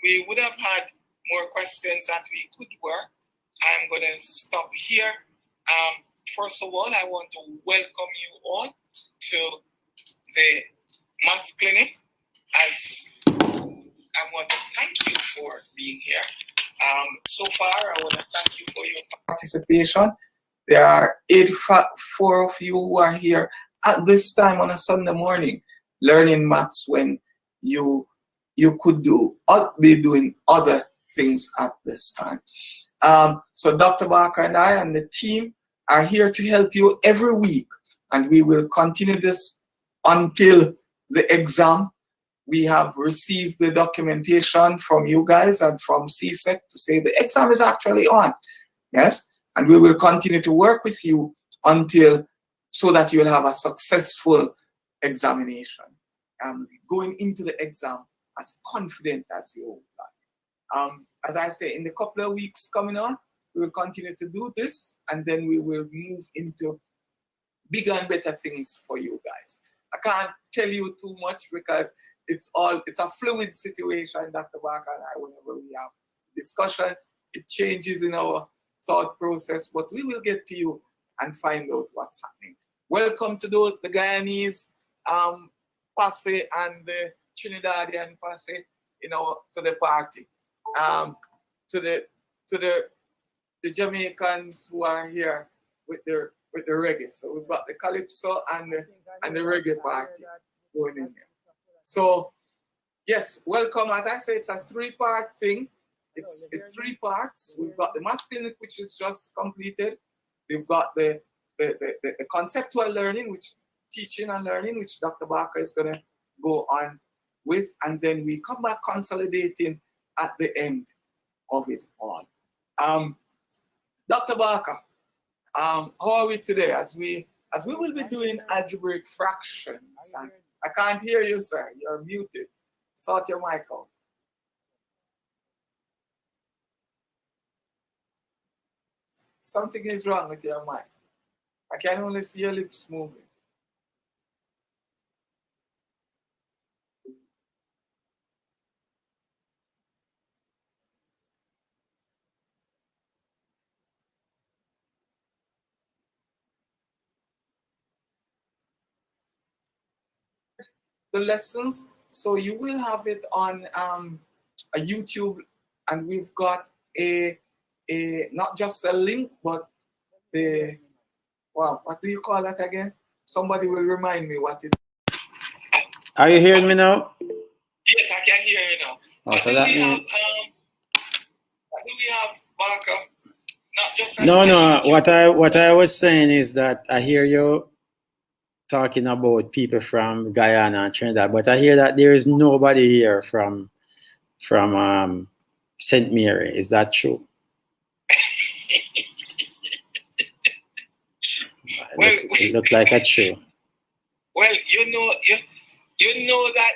we would have had more questions that we could work. I'm going to stop here. First of all, I want to welcome you all to the Math Clinic. As I want to thank you for being here. So far, I want to thank you for your participation. There are 84 of you who are here at this time on a Sunday morning learning maths when you could be doing other things at this time. So Dr. Barker and I and the team are here to help you every week, and we will continue this until the exam. We have received the documentation from you guys and from CSEC to say the exam is actually on. Yes, and we will continue to work with you until so that you will have a successful examination. Going into the exam as confident as you like. As I say, in the couple of weeks coming on, we will continue to do this, and then we will move into bigger and better things for you guys. I can't tell you too much because it's a fluid situation, Dr. Barker and I, whenever we have discussion, it changes in our thought process, but we will get to you and find out what's happening. Welcome to those, the Guyanese Passe and the Trinidadian Passe, to the party. To the Jamaicans who are here with the reggae. So we've got the Calypso and the reggae party going in here. So yes, welcome. As I said, it's a three-part thing. It's 3 parts. We've got the math clinic, which is just completed. We've got the conceptual learning, teaching and learning, which Dr. Barker is going to go on with, and then we come back consolidating at the end of it all. Dr. Barker, how are we today? As we will be doing algebraic fractions, and I can't hear you, sir. You're muted. Sort your mic out. Something is wrong with your mic. I can only see your lips moving. The lessons, so you will have it on a YouTube, and we've got a not just a link, but what do you call that again? Somebody will remind me what it is. Are you hearing me now? Yes, I can hear you now. Oh, so that means... What do we have, Barker? Not just no. What I was saying is that I hear you talking about people from Guyana and Trinidad, but I hear that there is nobody here from St. Mary. Is that true? It looks like it's true. Well, you know that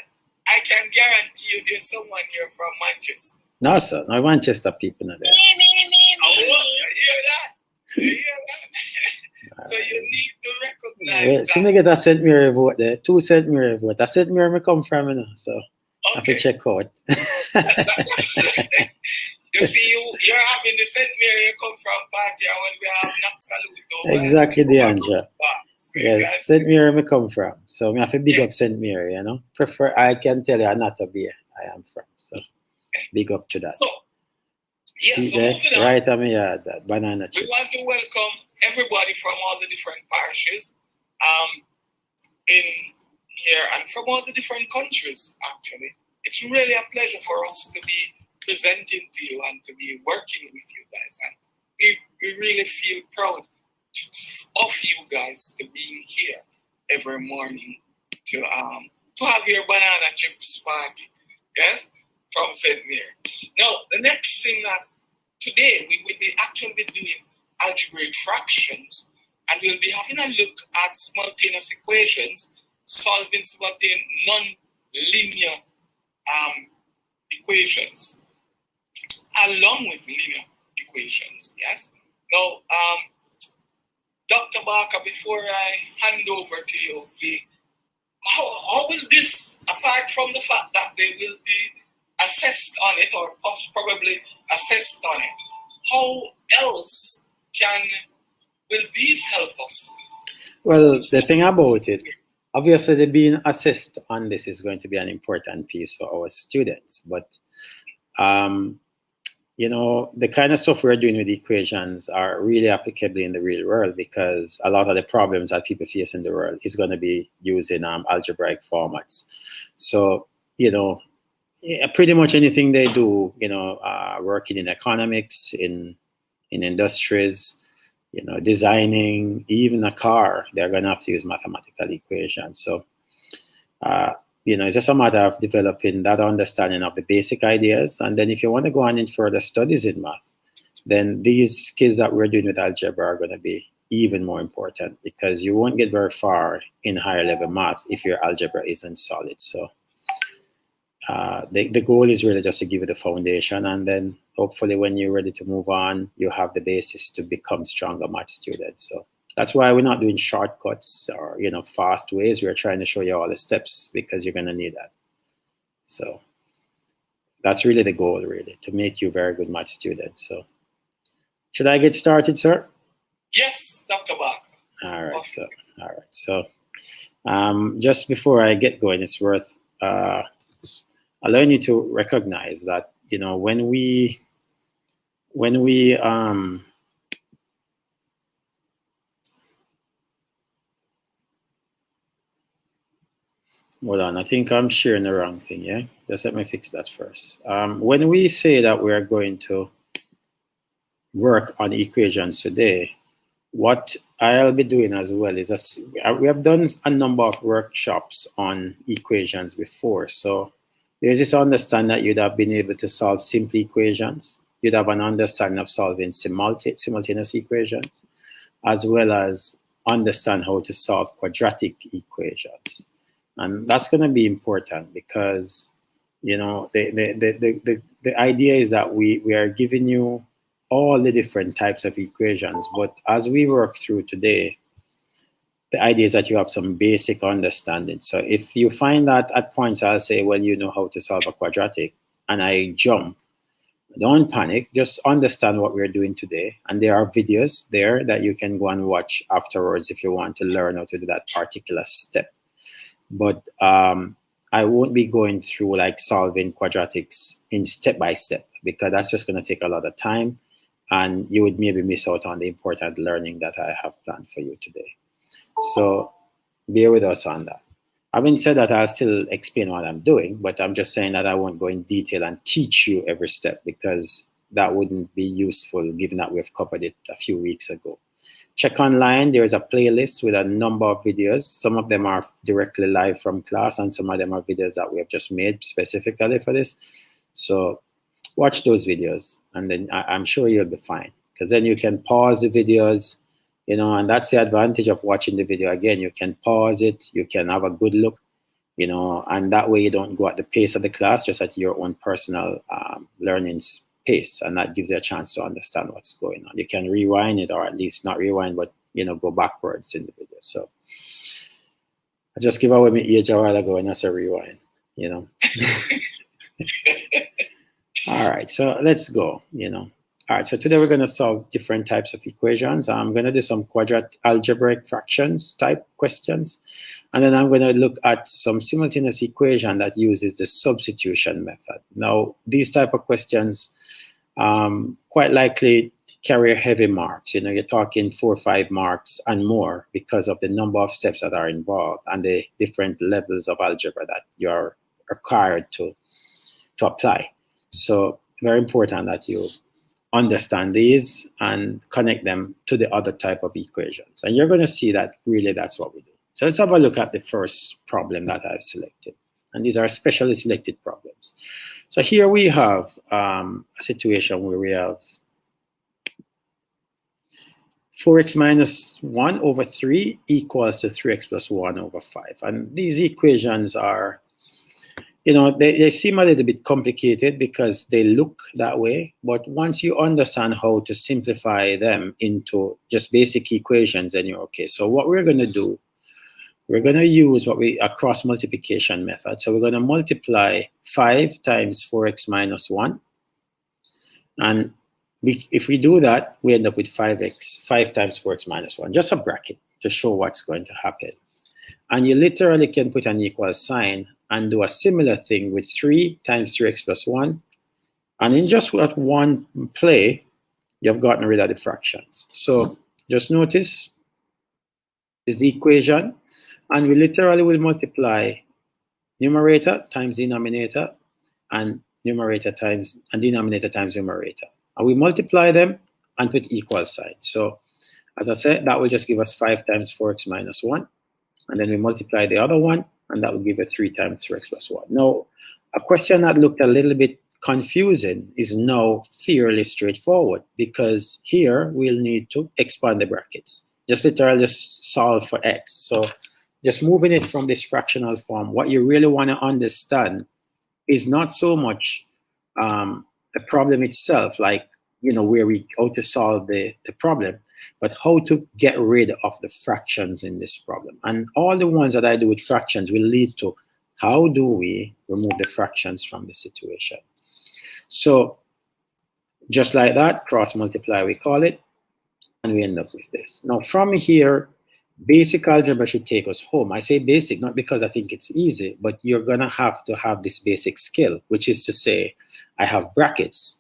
I can guarantee you there's someone here from Manchester. No, sir. No Manchester people not there. Me. You hear that? You hear that? So you need to recognize that. So me get a St. Mary vote there. 2 St. Mary vote. A St. Mary me come from, so okay. I have to check out. You see, you're having the St. Mary you come from party, and when we have knock salute over. Exactly, DeAndre. Yeah, St. Mary me come from. So me have to big up St. Mary, I can tell you not to be I am from. So big up to that. So, moving on. Right on me, that banana chips. We want to welcome everybody from all the different parishes in here and from all the different countries, actually. It's really a pleasure for us to be presenting to you and to be working with you guys. And we really feel proud of you guys to being here every morning to have your banana chips party. Yes? From St. Mary. Now, the next thing that today we will be actually doing algebraic fractions, and we'll be having a look at simultaneous equations, solving simultaneous non-linear equations, along with linear equations. Yes. Now, Dr. Barker, before I hand over to you, how will this, apart from the fact that they will be assessed on it, or probably assessed on it, how else will these help us? Well, the thing about it, obviously, the being assessed on this is going to be an important piece for our students. But, you know, the kind of stuff we're doing with equations are really applicable in the real world, because a lot of the problems that people face in the world is going to be using algebraic formats. So, you know, pretty much anything they do, you know, working in economics, in industries, you know, designing, even a car, they're going to have to use mathematical equations. So, you know, it's just a matter of developing that understanding of the basic ideas. And then if you want to go on in further studies in math, then these skills that we're doing with algebra are going to be even more important, because you won't get very far in higher level math if your algebra isn't solid. So the goal is really just to give you the foundation, and then hopefully when you're ready to move on, you have the basis to become stronger math students. So that's why we're not doing shortcuts or, you know, fast ways. We're trying to show you all the steps, because you're going to need that. So that's really the goal, really, to make you very good math students. So should I get started, sir? Yes, Dr. Barker. All right. So, all right. So just before I get going, it's worth allowing you to recognize that, you know, when we hold on, I think I'm sharing the wrong thing, yeah? Just let me fix that first. When we say that we're going to work on equations today, what I'll be doing as well is, we have done a number of workshops on equations before. So there's this understanding that you'd have been able to solve simple equations. You'd have an understanding of solving simultaneous equations, as well as understand how to solve quadratic equations. And that's going to be important, because, you know, the idea is that we are giving you all the different types of equations. But as we work through today, the idea is that you have some basic understanding. So if you find that at points I'll say, well, you know how to solve a quadratic, and I jump, don't panic, just understand what we're doing today. And there are videos there that you can go and watch afterwards if you want to learn how to do that particular step. But I won't be going through like solving quadratics in step by step, because that's just going to take a lot of time, and you would maybe miss out on the important learning that I have planned for you today. So bear with us on that. Having said that, I'll still explain what I'm doing, but I'm just saying that I won't go in detail and teach you every step, because that wouldn't be useful given that we've covered it a few weeks ago. Check online, there's a playlist with a number of videos. Some of them are directly live from class, and some of them are videos that we have just made specifically for this. So watch those videos, and then I'm sure you'll be fine, because then you can pause the videos, you know, and that's the advantage of watching the video. Again, you can pause it, you can have a good look, you know, and that way you don't go at the pace of the class, just at your own personal learning pace, and that gives you a chance to understand what's going on. You can rewind it, or at least not rewind, but, you know, go backwards in the video. So I just give away my age a while ago and I said rewind, you know. All right, so let's go, you know. All right, so today we're going to solve different types of equations. I'm going to do some algebraic fractions type questions. And then I'm going to look at some simultaneous equation that uses the substitution method. Now, these type of questions quite likely carry heavy marks. You know, you're talking 4 or 5 marks and more, because of the number of steps that are involved and the different levels of algebra that you're required to apply. So very important that you understand these and connect them to the other type of equations. And you're going to see that really that's what we do. So let's have a look at the first problem that I've selected. And these are specially selected problems. So here we have a situation where we have 4x minus 1 over 3 equals to 3x plus 1 over 5. And these equations are, you know, they seem a little bit complicated because they look that way. But once you understand how to simplify them into just basic equations, then you're okay. So what we're going to do, we're going to use a cross multiplication method. So we're going to multiply 5 times 4x minus 1. And if we do that, we end up with 5 times 4x minus 1, just a bracket to show what's going to happen. And you literally can put an equal sign and do a similar thing with 3 times 3x plus 1. And in just that one play, you've gotten rid of the fractions. So just notice is the equation, and we literally will multiply numerator times denominator and denominator times numerator. And we multiply them and put equal sign. So as I said, that will just give us 5 times 4x minus 1. And then we multiply the other one, and that will give us 3 times 3x plus 1. Now, a question that looked a little bit confusing is now fairly straightforward, because here we'll need to expand the brackets. Just literally just solve for x. So just moving it from this fractional form, what you really want to understand is not so much the problem itself, like, you know, how to solve the problem, but how to get rid of the fractions in this problem. And all the ones that I do with fractions will lead to how do we remove the fractions from the situation. So just like that, cross multiply, we call it, and we end up with this. Now from here, basic algebra should take us home. I say basic, not because I think it's easy, but you're gonna have to have this basic skill, which is to say, I have brackets,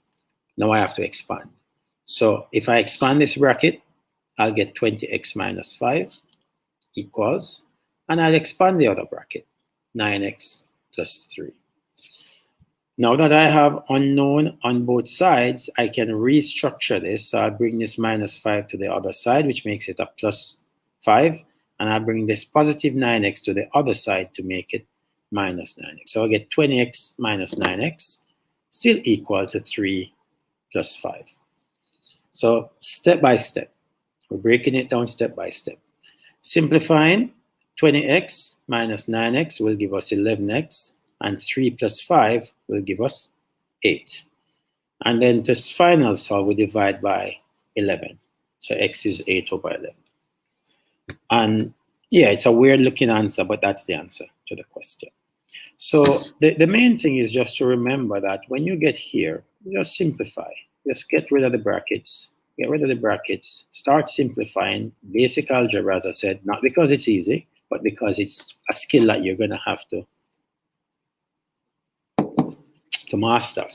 now I have to expand. So if I expand this bracket, I'll get 20x minus 5 equals, and I'll expand the other bracket, 9x plus 3. Now that I have unknown on both sides, I can restructure this. So I'll bring this minus 5 to the other side, which makes it a plus 5. And I'll bring this positive 9x to the other side to make it minus 9x. So I get 20x minus 9x, still equal to 3 plus 5. So step by step, we're breaking it down step by step. Simplifying, 20x minus 9x will give us 11x, and 3 plus 5 will give us 8. And then this final solve, we divide by 11. So x is 8 over 11. And yeah, it's a weird looking answer, but that's the answer to the question. So the main thing is just to remember that when you get here, just simplify. Just get rid of the brackets. Get rid of the brackets. Start simplifying. Basic algebra, as I said, not because it's easy, but because it's a skill that you're going to have to master.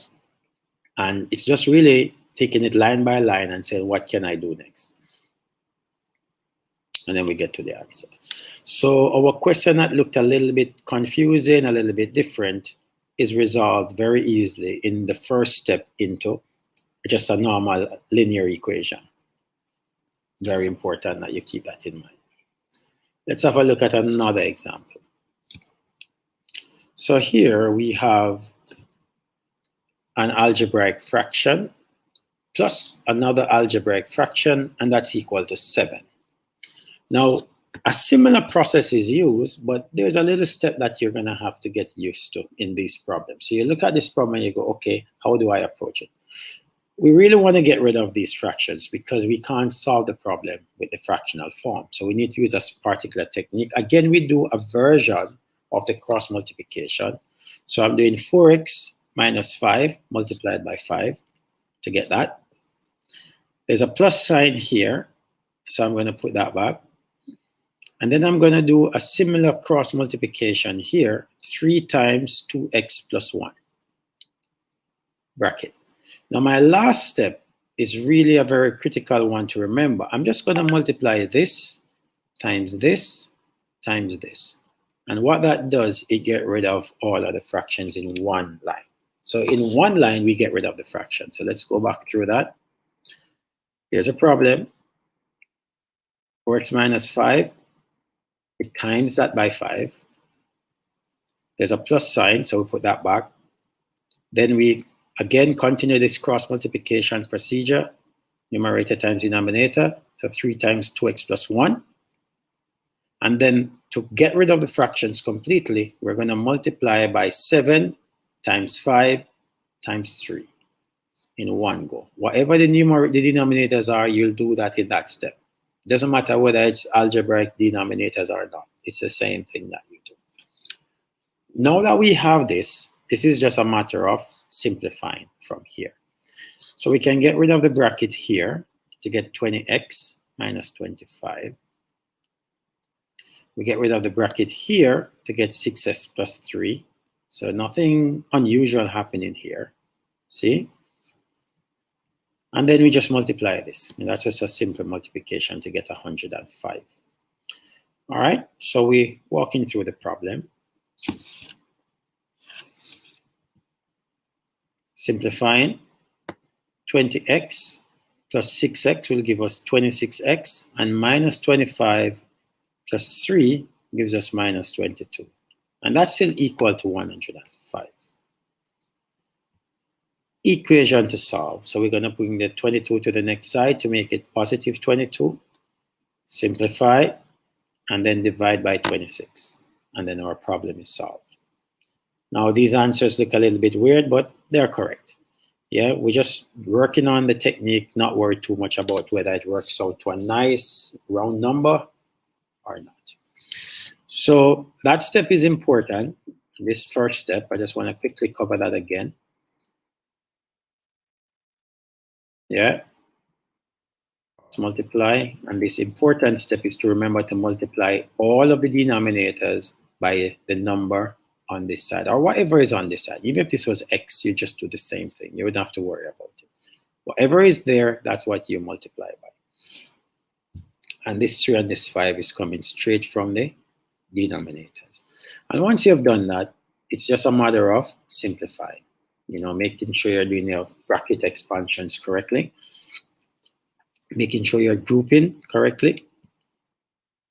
And it's just really taking it line by line and saying, what can I do next? And then we get to the answer. So our question that looked a little bit confusing, a little bit different, is resolved very easily in the first step into just a normal linear equation. Very important that you keep that in mind. Let's have a look at another example. So here we have an algebraic fraction plus another algebraic fraction, and that's equal to 7. Now, a similar process is used, but there's a little step that you're going to have to get used to in these problems. So you look at this problem and you go, okay, how do I approach it? We really want to get rid of these fractions because we can't solve the problem with the fractional form. So we need to use a particular technique. Again, we do a version of the cross multiplication. So I'm doing 4x minus 5 multiplied by 5 to get that. There's a plus sign here, so I'm going to put that back. And then I'm going to do a similar cross multiplication here, 3 times 2x plus 1, bracket. Now my last step is really a very critical one to remember. I'm just going to multiply this times this times this. And what that does, it gets rid of all of the fractions in one line. So in one line, we get rid of the fraction. So let's go back through that. Here's a problem. 4x minus 5. It times that by 5. There's a plus sign, so we put that back. Then we again continue this cross multiplication procedure. Numerator times denominator. So 3 times 2x plus 1. And then to get rid of the fractions completely, we're going to multiply by 7 times 5 times 3 in one go. Whatever the denominators are, you'll do that in that step. It doesn't matter whether it's algebraic denominators or not. It's the same thing that you do. Now that we have this, this is just a matter of simplifying from here. So we can get rid of the bracket here to get 20x minus 25. We get rid of the bracket here to get 6s plus 3. So nothing unusual happening here. See? And then we just multiply this. And that's just a simple multiplication to get 105. All right, so we're walking through the problem. Simplifying, 20x plus 6x will give us 26x, and minus 25 plus 3 gives us minus 22. And that's still equal to 105. Equation to solve. So we're going to bring the 22 to the next side to make it positive 22. Simplify, and then divide by 26. And then our problem is solved. Now, these answers look a little bit weird, but they're correct. Yeah, we're just working on the technique, not worry too much about whether it works out to a nice round number or not. So that step is important. This first step, I just want to quickly cover that again. Yeah. Let's multiply. And this important step is to remember to multiply all of the denominators by the number on this side, or whatever is on this side. Even if this was x, you just do the same thing. You wouldn't have to worry about it. Whatever is there, that's what you multiply by. And this 3 and this 5 is coming straight from the denominators. And once you have done that, it's just a matter of simplifying. You know, making sure you're doing your bracket expansions correctly, making sure you're grouping correctly,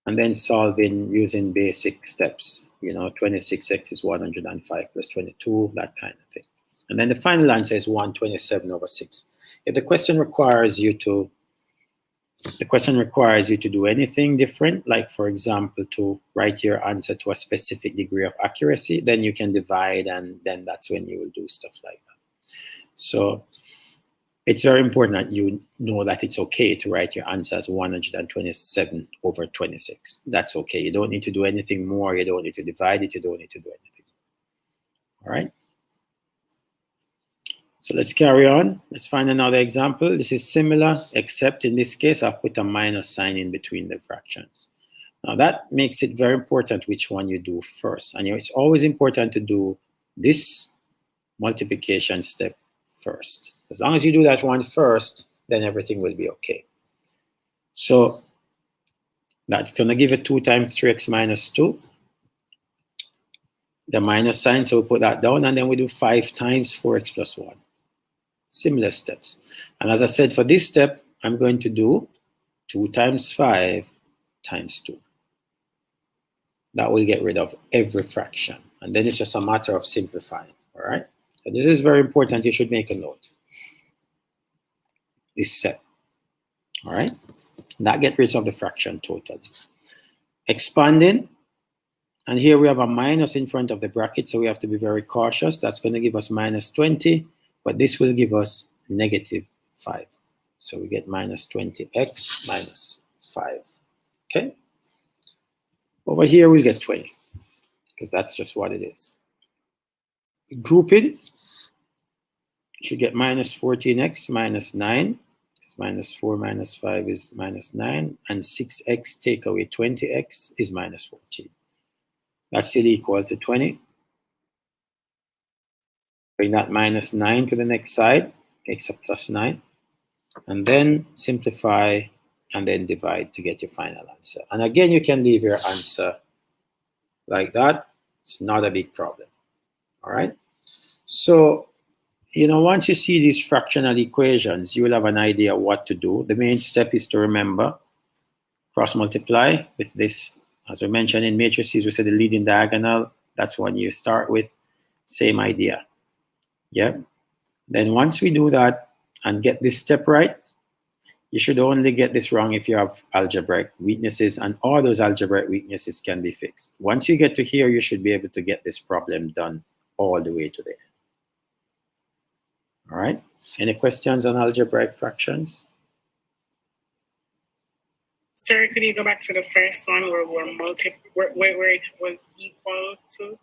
and then solving using basic steps. You know, 26x is 105 plus 22, that kind of thing. And then the final answer is 127 over 6. If the question requires you to do anything different, like for example, to write your answer to a specific degree of accuracy, then you can divide, and then that's when you will do stuff like that. So it's very important that you know that it's okay to write your answer as 127 over 26. That's okay. You don't need to do anything more. You don't need to divide it. You don't need to do anything. All right. So let's carry on. Let's find another example. This is similar, except in this case, I've put a minus sign in between the fractions. Now that makes it very important which one you do first. And it's always important to do this multiplication step first. As long as you do that one first, then everything will be okay. So that's going to give it 2 times 3x minus 2. The minus sign, so we put that down, and then we do 5 times 4x plus 1. Similar steps. And as I said, for this step, I'm going to do 2 times 5 times 2. That will get rid of every fraction. And then it's just a matter of simplifying. All right? So this is very important. You should make a note. This step. All right? That gets rid of the fraction totally. Expanding. And here we have a minus in front of the bracket, so we have to be very cautious. That's going to give us minus 20. But this will give us negative 5. So we get minus 20x minus 5. Okay? Over here, we'll get 20, because that's just what it is. Grouping, should get minus 14x minus 9, because minus 4 minus 5 is minus 9, and 6x take away 20x is minus 14. That's still equal to 20. Bring that minus 9 to the next side, makes a plus 9. And then simplify and then divide to get your final answer. And again, you can leave your answer like that. It's not a big problem. All right? So, you know, once you see these fractional equations, you will have an idea what to do. The main step is to remember cross multiply with this. As we mentioned in matrices, we said the leading diagonal. That's one you start with. Same idea. Yeah. Then once we do that and get this step right, you should only get this wrong if you have algebraic weaknesses, and all those algebraic weaknesses can be fixed. Once you get to here, you should be able to get this problem done all the way to the end. All right. Any questions on algebraic fractions? Sir, could you go back to the first one where where it was equal to?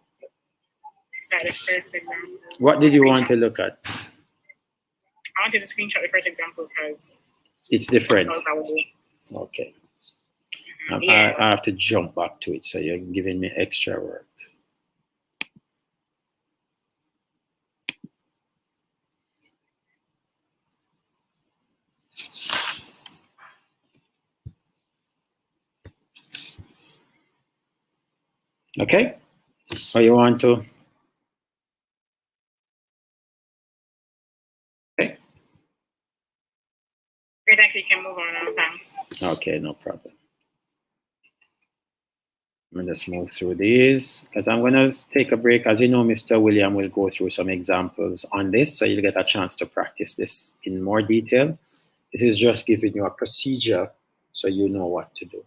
Is that the first example? What did you want to look at? I wanted to screenshot the first example because it's different. Okay. Yeah. I have to jump back to it, so you're giving me extra work. Okay, or you want to? Okay. I think we can move on now, thanks. Okay, no problem. Let me just move through these, because I'm going to take a break. As you know, Mr. William will go through some examples on this, so you'll get a chance to practice this in more detail. This is just giving you a procedure so you know what to do.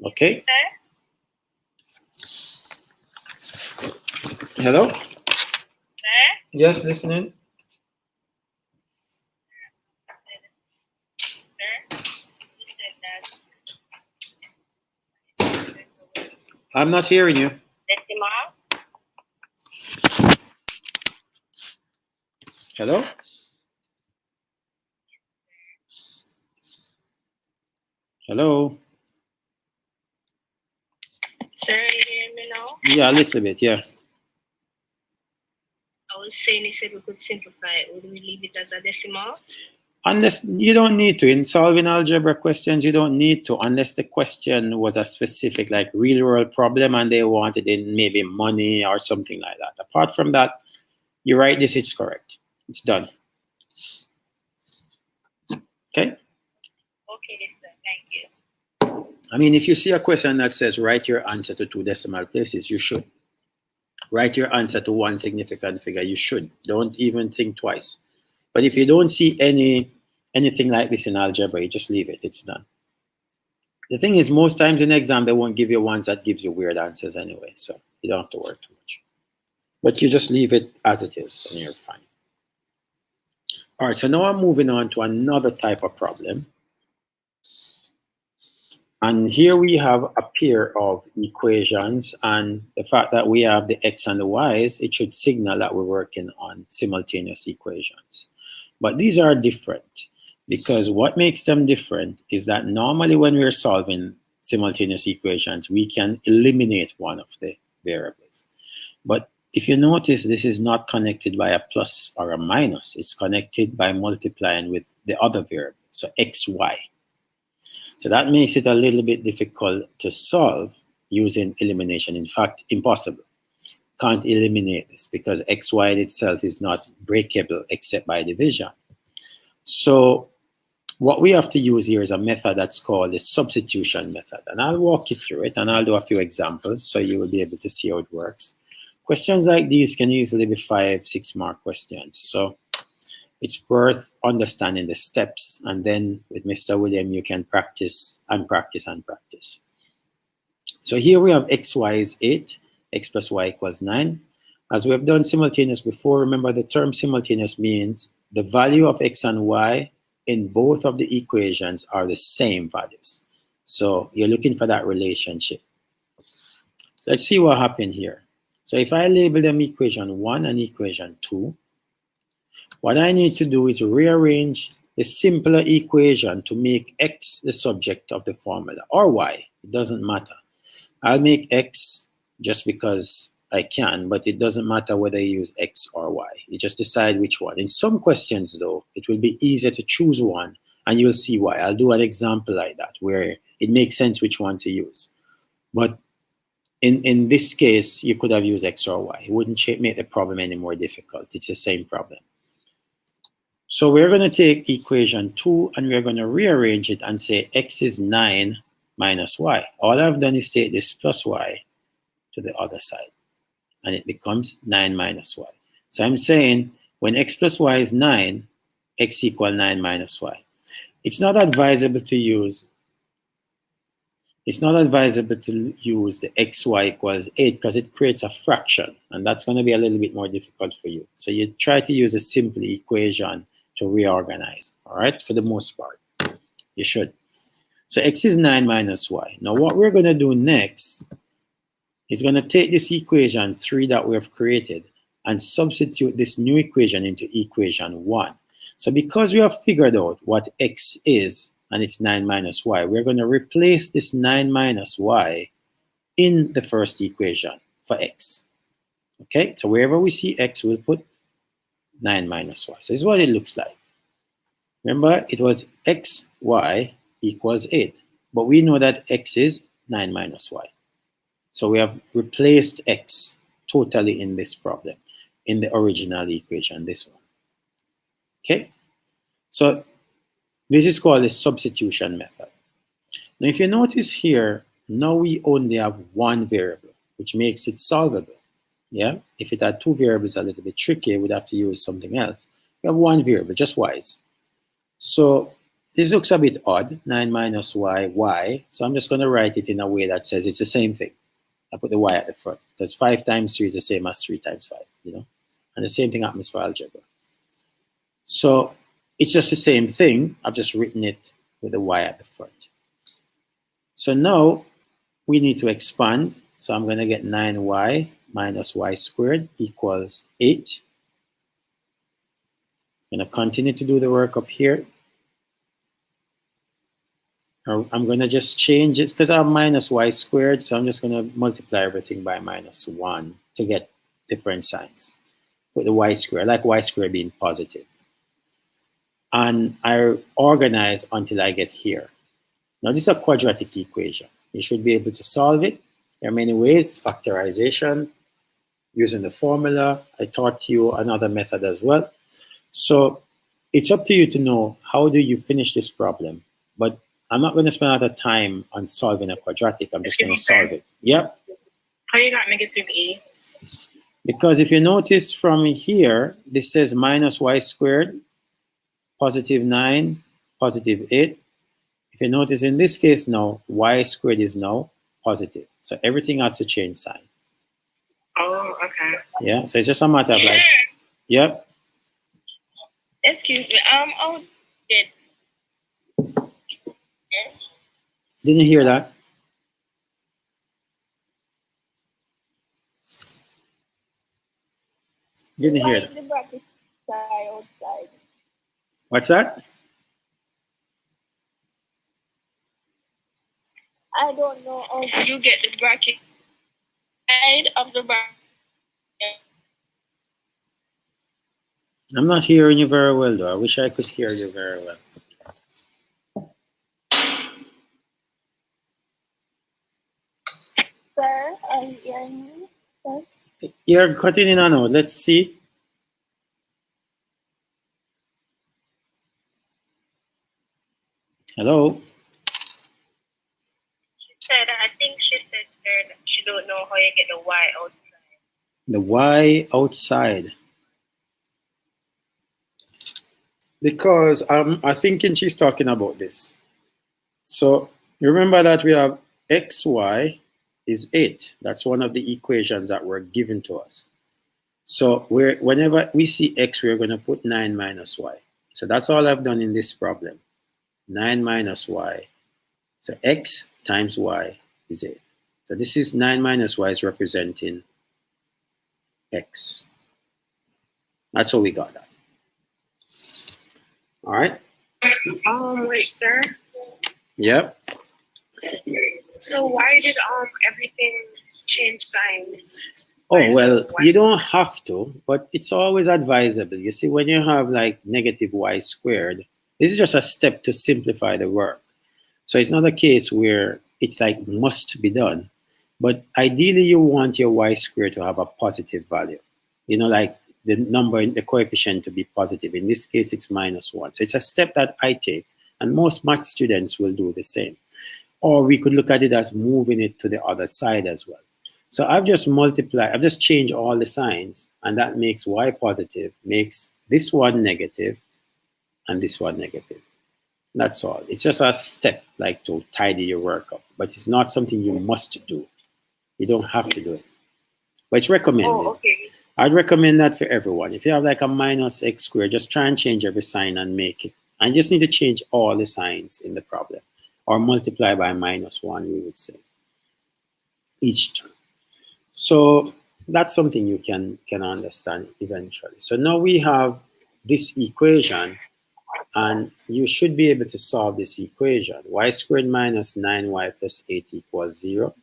Okay? Hello? Yes, listening. I'm not hearing you. Hello? Hello? Sir, you hear me now? Yeah, a little bit, yeah. I was saying you said we could simplify it. Would we leave it as a decimal? Unless you don't need to. In solving algebra questions, you don't need to, unless the question was a specific, like, real world problem and they wanted in maybe money or something like that. Apart from that, you write this, it's correct. It's done. Okay? Okay, sir. Thank you. I mean, if you see a question that says write your answer to 2 decimal places, you should. Write your answer to 1 significant figure, you should. Don't even think twice. But if you don't see anything like this in algebra, you just leave it, it's done. The thing is, most times in exam, they won't give you ones that gives you weird answers anyway, so you don't have to worry too much. But you just leave it as it is, and you're fine. All right, so now I'm moving on to another type of problem. And here we have a pair of equations, and the fact that we have the x and the y's, it should signal that we're working on simultaneous equations. But these are different, because what makes them different is that normally when we're solving simultaneous equations, we can eliminate one of the variables. But if you notice, this is not connected by a plus or a minus. It's connected by multiplying with the other variable, so x, y. So that makes it a little bit difficult to solve using elimination. In fact, impossible. Can't eliminate this because xy itself is not breakable except by division. So what we have to use here is a method that's called the substitution method. And I'll walk you through it, and I'll do a few examples so you will be able to see how it works. Questions like these can easily be 5-6 mark questions. So it's worth understanding the steps, and then with Mr. William, you can practice and practice and practice. So here we have xy is 8, x plus y equals 9. As we have done simultaneous before, remember the term simultaneous means the value of x and y in both of the equations are the same values. So you're looking for that relationship. Let's see what happened here. So if I label them equation 1 and equation 2, what I need to do is rearrange the simpler equation to make x the subject of the formula, or y, it doesn't matter. I'll make x just because I can, but it doesn't matter whether you use x or y. You just decide which one. In some questions, though, it will be easier to choose one, and you'll see why. I'll do an example like that, where it makes sense which one to use. But in this case, you could have used x or y. It wouldn't make the problem any more difficult. It's the same problem. So we're going to take equation 2 and we're going to rearrange it and say x is 9 minus y. All I've done is take this plus y to the other side, and it becomes 9 minus y. So I'm saying when x plus y is 9, x equals 9 minus y. It's not advisable to use the xy equals 8 because it creates a fraction, and that's going to be a little bit more difficult for you. So you try to use a simple equation to reorganize, all right, for the most part. You should. So x is 9 minus y. Now what we're going to do next is going to take this equation 3 that we have created and substitute this new equation into equation 1. So because we have figured out what x is, and it's 9 minus y, we're going to replace this 9 minus y in the first equation for x. Okay, so wherever we see x, we'll put 9 minus y. So this is what it looks like. Remember, it was x, y equals 8. But we know that x is 9 minus y. So we have replaced x totally in this problem, in the original equation, this one. Okay, so this is called the substitution method. Now, if you notice here, now we only have one variable, which makes it solvable. Yeah, if it had two variables, a little bit tricky, we'd have to use something else. We have one variable, just y's. So this looks a bit odd, 9 minus y, y. So I'm just going to write it in a way that says it's the same thing. I put the y at the front, because 5 times 3 is the same as 3 times 5, you know. And the same thing happens for algebra. So it's just the same thing. I've just written it with the y at the front. So now we need to expand. So I'm going to get 9y minus y squared equals 8. I'm going to continue to do the work up here. I'm going to just change it because I have minus y squared. So I'm just going to multiply everything by minus 1 to get different signs. Put the y squared, I like y squared being positive. And I organize until I get here. Now this is a quadratic equation. You should be able to solve it. There are many ways, factorization, using the formula. I taught you another method as well. So it's up to you to know how do you finish this problem. But I'm not going to spend a lot of time on solving a quadratic. I'm just going to solve it. Yep. How you got negative 8? Because if you notice from here, this says minus y squared, positive 9, positive 8. If you notice in this case now, y squared is now positive. So everything has to change sign. Oh, okay. Yeah, so it's just a matter of like, yep. Excuse me. Oh, did Didn't hear that? Didn't hear that. the bracket outside? What's that? I don't know how you get the bracket side of the bracket. I'm not hearing you very well though. I wish I could hear you very well. Sir, are you hearing me? Sir? You're cutting in and out. Let's see. Hello? I think she said that she don't know how you get the y outside. The y outside. Because I'm thinking she's talking about this. So you remember that we have xy is 8. That's one of the equations that were given to us. So whenever we see x, we're going to put 9 minus y. So that's all I've done in this problem. 9 minus y. So x times y is 8. So this is 9 minus y is representing x. That's how we got that. All right. Wait, sir. Yep. So why did everything change signs? Oh, well, you don't have to, but it's always advisable. You see, when you have like negative y squared, this is just a step to simplify the work. So it's not a case where it's like must be done. But ideally, you want your y squared to have a positive value. You know, like the number, the coefficient to be positive. In this case, it's minus 1. So it's a step that I take, and most math students will do the same. Or we could look at it as moving it to the other side as well. So I've just changed all the signs, and that makes y positive, makes this one negative, and this one negative. That's all. It's just a step like to tidy your work up, but it's not something you must do. You don't have to do it, but it's recommended. Oh, okay. I'd recommend that for everyone. If you have like a minus x squared, just try and change every sign and make it. And you just need to change all the signs in the problem. or multiply by -1, we would say, each term. So that's something you can understand eventually. So now we have this equation, and you should be able to solve this equation. Y squared minus 9y plus 8 equals 0.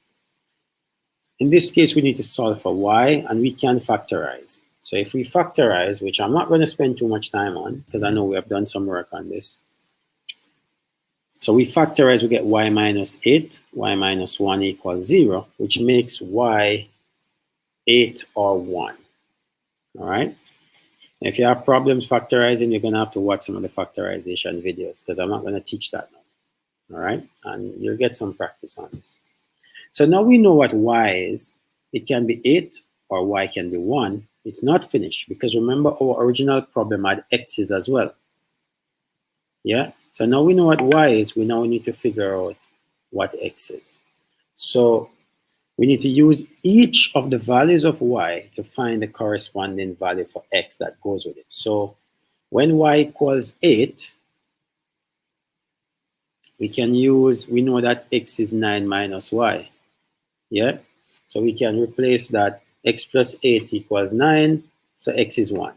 In this case, we need to solve for y, and we can factorize. So if we factorize, which I'm not going to spend too much time on, because I know we have done some work on this. So we factorize, we get y minus 8, y minus 1 equals 0, which makes y 8 or 1. All right? If you have problems factorizing, you're going to have to watch some of the factorization videos, because I'm not going to teach that now. All right? And you'll get some practice on this. So now we know what y is. It can be 8 or y can be 1. It's not finished, because remember our original problem had x's as well. Yeah? So now we know what y is. We now need to figure out what x is. So we need to use each of the values of y to find the corresponding value for x that goes with it. So when y equals 8, we know that x is 9 minus y. Yeah? So we can replace that x plus 8 equals 9, so x is 1.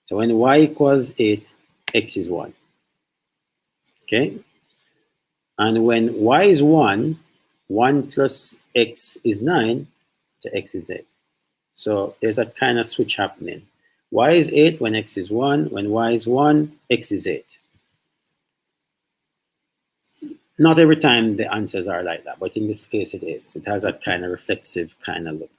So when y equals 8, x is 1. Okay? And when y is 1, 1 plus x is 9, so x is 8. So there's a kind of switch happening. Y is 8 when x is 1. When y is 1, x is 8. Not every time the answers are like that, but in this case it is. It has a kind of reflexive kind of look.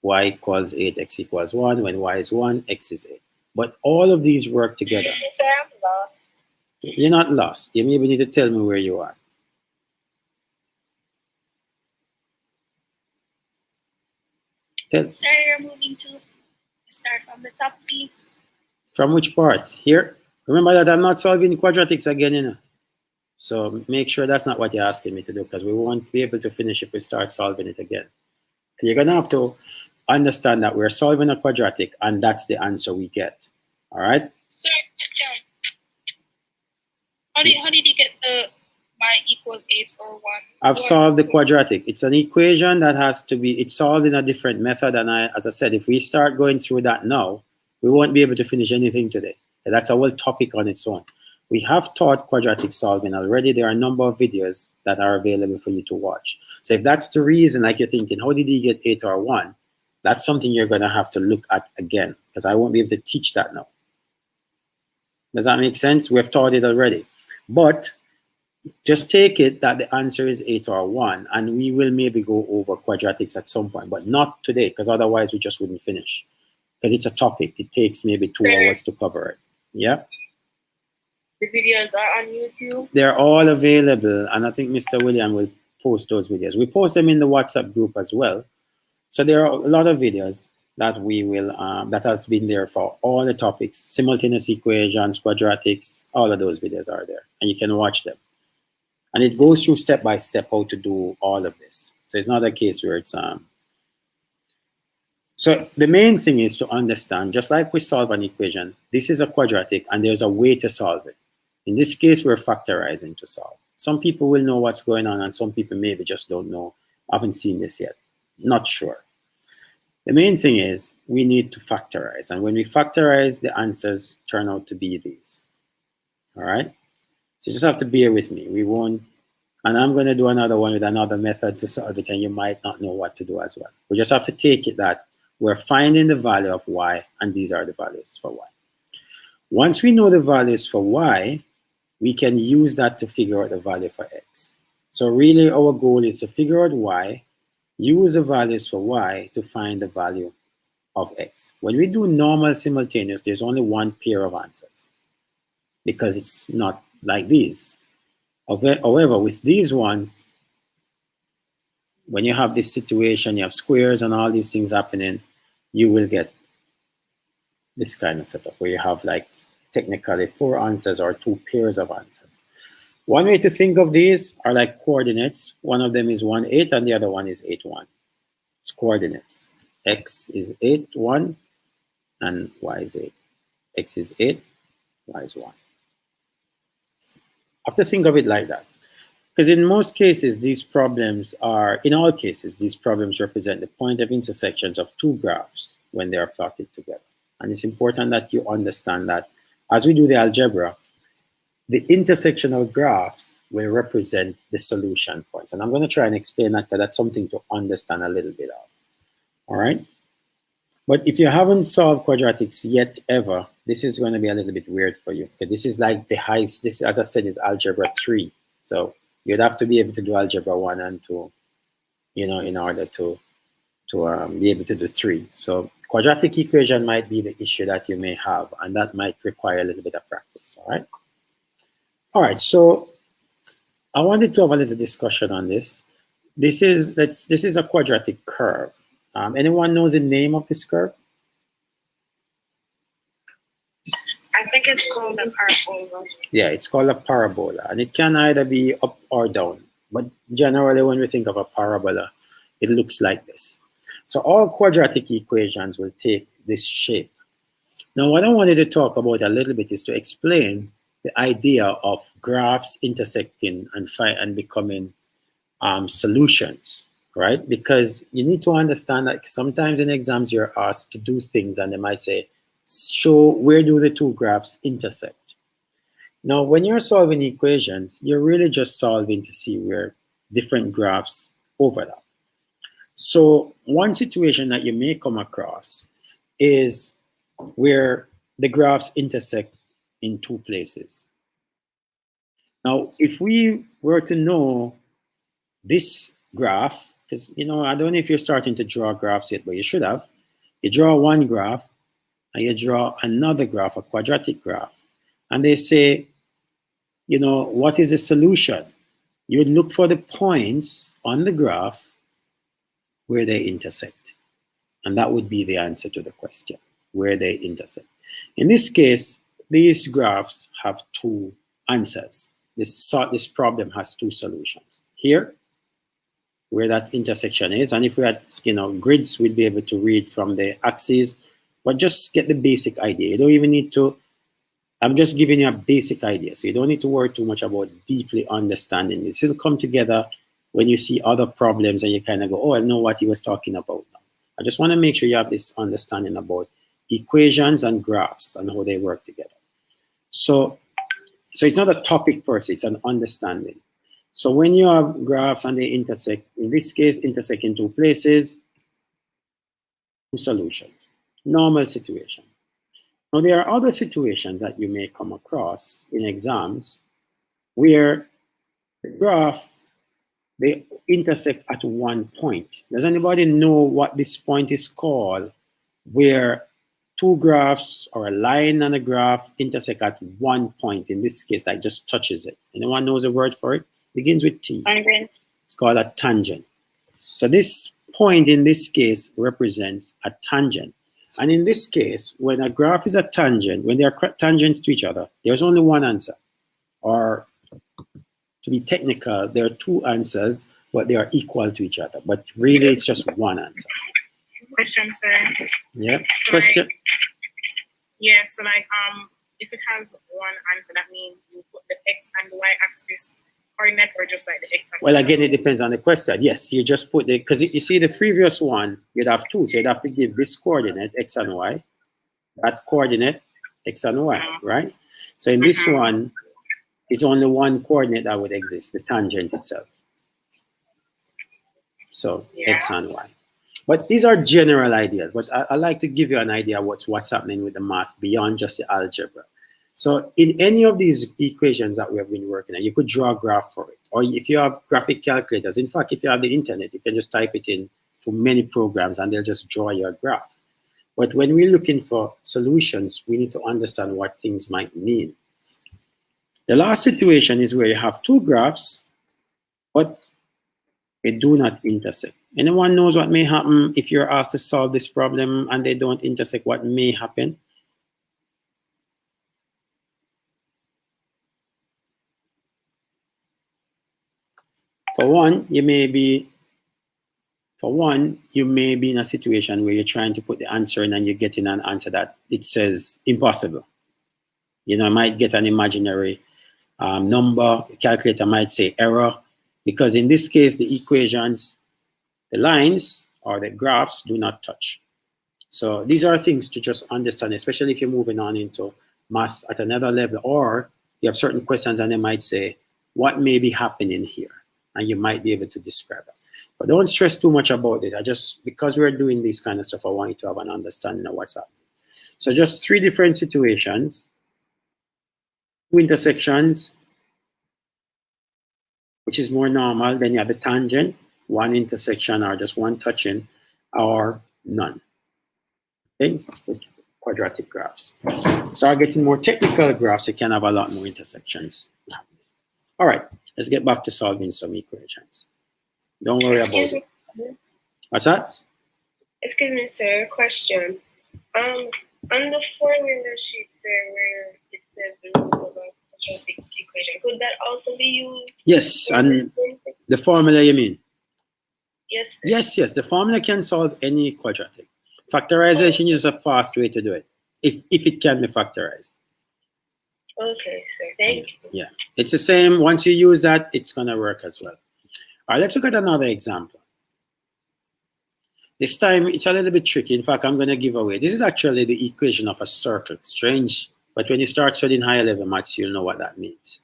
Y equals 8, x equals 1. When y is 1, x is 8. But all of these work together. Sir, I'm lost. You're not lost. You maybe need to tell me where you are. Sir, you're moving to start from the top, please. From which part? Here? Remember that I'm not solving quadratics again, you know. So make sure that's not what you're asking me to do, because we won't be able to finish if we start solving it again. So you're going to have to understand that we're solving a quadratic, and that's the answer we get. All right? Sir, question. How did you get the y equals 8 or 1? I've solved the quadratic. It's an equation that has to be, it's solved in a different method. And as I said, if we start going through that now, we won't be able to finish anything today. That's a whole topic on its own. We have taught quadratic solving already. There are a number of videos that are available for you to watch. So if that's the reason, like you're thinking, how did he get 8 or 1? That's something you're going to have to look at again, because I won't be able to teach that now. Does that make sense? We've taught it already. But just take it that the answer is 8 or 1, and we will maybe go over quadratics at some point, but not today, because otherwise we just wouldn't finish. Because it's a topic. It takes maybe 2 hours to cover it. Yeah? The videos are on YouTube? They're all available, and I think Mr. William will post those videos. We post them in the WhatsApp group as well. So there are a lot of videos that we will, that has been there for all the topics, simultaneous equations, quadratics, all of those videos are there, and you can watch them. And it goes through step by step how to do all of this. So it's not a case where it's, so the main thing is to understand, just like we solve an equation, this is a quadratic and there's a way to solve it. In this case, we're factorizing to solve. Some people will know what's going on and some people maybe just don't know, haven't seen this yet, not sure. The main thing is we need to factorize. And when we factorize, the answers turn out to be these. All right? So you just have to bear with me. We won't, and I'm going to do another one with another method to solve it, and you might not know what to do as well. We just have to take it that we're finding the value of y, and these are the values for y. Once we know the values for y, we can use that to figure out the value for x. So really our goal is to figure out y, use the values for y to find the value of x. When we do normal simultaneous, there's only one pair of answers because it's not like these. However, with these ones, when you have this situation, you have squares and all these things happening, you will get this kind of setup where you have like technically 4 answers or 2 pairs of answers. One way to think of these are like coordinates. One of them is 1, 8, and the other one is 8, 1. It's coordinates. X is 8, 1, and y is 8. X is 8, y is 1. Have to think of it like that. Because in most cases, these problems are, in all cases, these problems represent the point of intersections of two graphs when they are plotted together. And it's important that you understand that as we do the algebra, the intersectional graphs will represent the solution points. And I'm going to try and explain that because that's something to understand a little bit of. All right? But if you haven't solved quadratics yet ever, this is going to be a little bit weird for you. Because this is like the highest, this, as I said, is algebra 3. So you'd have to be able to do algebra 1 and 2, you know, in order to be able to do 3. So quadratic equation might be the issue that you may have, and that might require a little bit of practice, all right? All right, so I wanted to have a little discussion on this. This is a quadratic curve. Anyone knows the name of this curve? I think it's called a parabola. Yeah, it's called a parabola, and it can either be up or down. But generally, when we think of a parabola, it looks like this. So all quadratic equations will take this shape. Now, what I wanted to talk about a little bit is to explain the idea of graphs intersecting and becoming solutions, right? Because you need to understand that sometimes in exams you're asked to do things and they might say, show where do the two graphs intersect. Now, when you're solving equations, you're really just solving to see where different graphs overlap. So one situation that you may come across is where the graphs intersect in two places. Now, if we were to know this graph, because, you know, I don't know if you're starting to draw graphs yet, but you should have. You draw one graph and you draw another graph, a quadratic graph, and they say, you know, what is the solution? You would look for the points on the graph where they intersect. And that would be the answer to the question, where they intersect. In this case, these graphs have two answers. This problem has two solutions. Here, where that intersection is, and if we had, you know, grids, we'd be able to read from the axes, but just get the basic idea. You don't even need to, I'm just giving you a basic idea, so you don't need to worry too much about deeply understanding it. It'll come together when you see other problems and you kind of go, oh, I know what he was talking about now. I just want to make sure you have this understanding about equations and graphs and how they work together. So it's not a topic per se, it's an understanding. So when you have graphs and they intersect, in this case, intersect in two places, two solutions, normal situation. Now there are other situations that you may come across in exams where the graph, they intersect at one point. Does anybody know what this point is called, where two graphs or a line and a graph intersect at one point? In this case, that just touches it. Anyone knows a word for it? Begins with T. Tangent. It's called a tangent. So this point in this case represents a tangent. And in this case, when a graph is a tangent, when they are tangents to each other, there's only one answer. Or to be technical, there are two answers, but they are equal to each other. But really, it's just one answer. Question, sir. Yeah. So Question? Yeah, so like if it has one answer, that means you put the x and y axis coordinate, or just like the x axis? Well, again, it depends on the question. Yes, you just put the, because you see the previous one, you'd have two. So you'd have to give this coordinate, x and y, that coordinate, x and y, right? So in this one, it's only one coordinate that would exist, the tangent itself. So x and y. But these are general ideas, but I like to give you an idea of what's happening with the math beyond just the algebra. So in any of these equations that we have been working on, you could draw a graph for it. Or if you have graphic calculators, in fact, if you have the internet, you can just type it in to many programs and they'll just draw your graph. But when we're looking for solutions, we need to understand what things might mean. The last situation is where you have two graphs, but they do not intersect. Anyone knows what may happen if you're asked to solve this problem and they don't intersect? What may happen? For one, you may be in a situation where you're trying to put the answer in and you're getting an answer that it says impossible. You know, I might get an imaginary number, the calculator might say error, because in this case, the equations, the lines or the graphs do not touch. So these are things to just understand, especially if you're moving on into math at another level, or you have certain questions and they might say, what may be happening here? And you might be able to describe that. But don't stress too much about it. Because we're doing this kind of stuff, I want you to have an understanding of what's happening. So just 3 different situations, 2 intersections, which is more normal. Then you have the tangent, 1 intersection or just 1 touching, or none. Okay, quadratic graphs. Start getting more technical graphs, you can have a lot more intersections. All right, let's get back to solving some equations. Don't worry about it. What's that? Excuse me, sir. Question. On the formula sheet there where it says the rules of a quadratic equation, could that also be used? Yes, and the formula you mean? Yes, sir. Yes, the formula can solve any quadratic. Factorization is a fast way to do it, if it can be factorized. Okay, sir. Thank you. Yeah, it's the same. Once you use that, it's going to work as well. All right, let's look at another example. This time, it's a little bit tricky. In fact, I'm going to give away. This is actually the equation of a circle. Strange, but when you start studying higher level maths, you'll know what that means.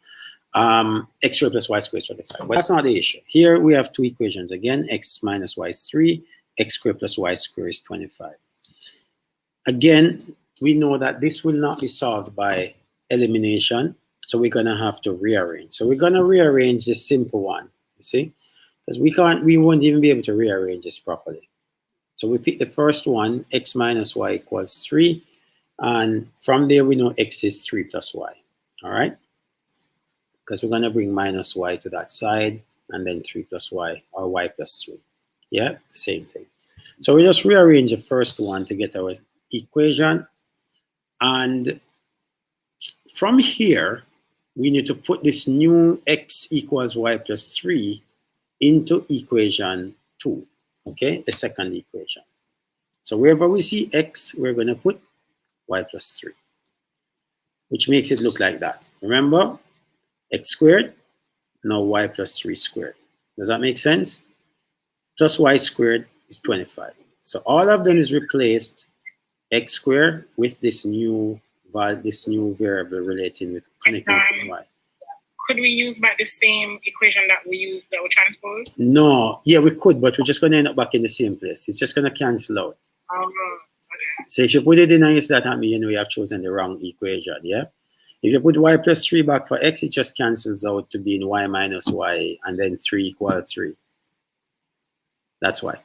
X squared plus y squared is 25. But that's not the issue. Here we have 2 equations again. X minus y is 3. X squared plus y squared is 25. Again, we know that this will not be solved by elimination. So we're going to have to rearrange. So we're going to rearrange this simple one. You see? Because we won't even be able to rearrange this properly. So we pick the first one, x minus y equals 3. And from there, we know x is 3 plus y. All right? Because we're going to bring minus y to that side, and then 3 plus y, or y plus 3. Yeah, same thing. So we just rearrange the first one to get our equation. And from here, we need to put this new x equals y plus 3 into equation 2. Okay, the second equation. So wherever we see x, we're going to put y plus 3, which makes it look like that. Remember, x squared, now y plus 3 squared. Does that make sense? Plus y squared is 25. So all I've done is replaced x squared with this new variable relating with connecting with y. Could we use back the same equation that we transposed? No, yeah, we could, but we're just going to end up back in the same place. It's just going to cancel out. Okay. So if you put it in and you start at me, you know you have chosen the wrong equation, yeah? If you put y plus 3 back for x, it just cancels out to be in y minus y, and then 3 equals 3. That's why.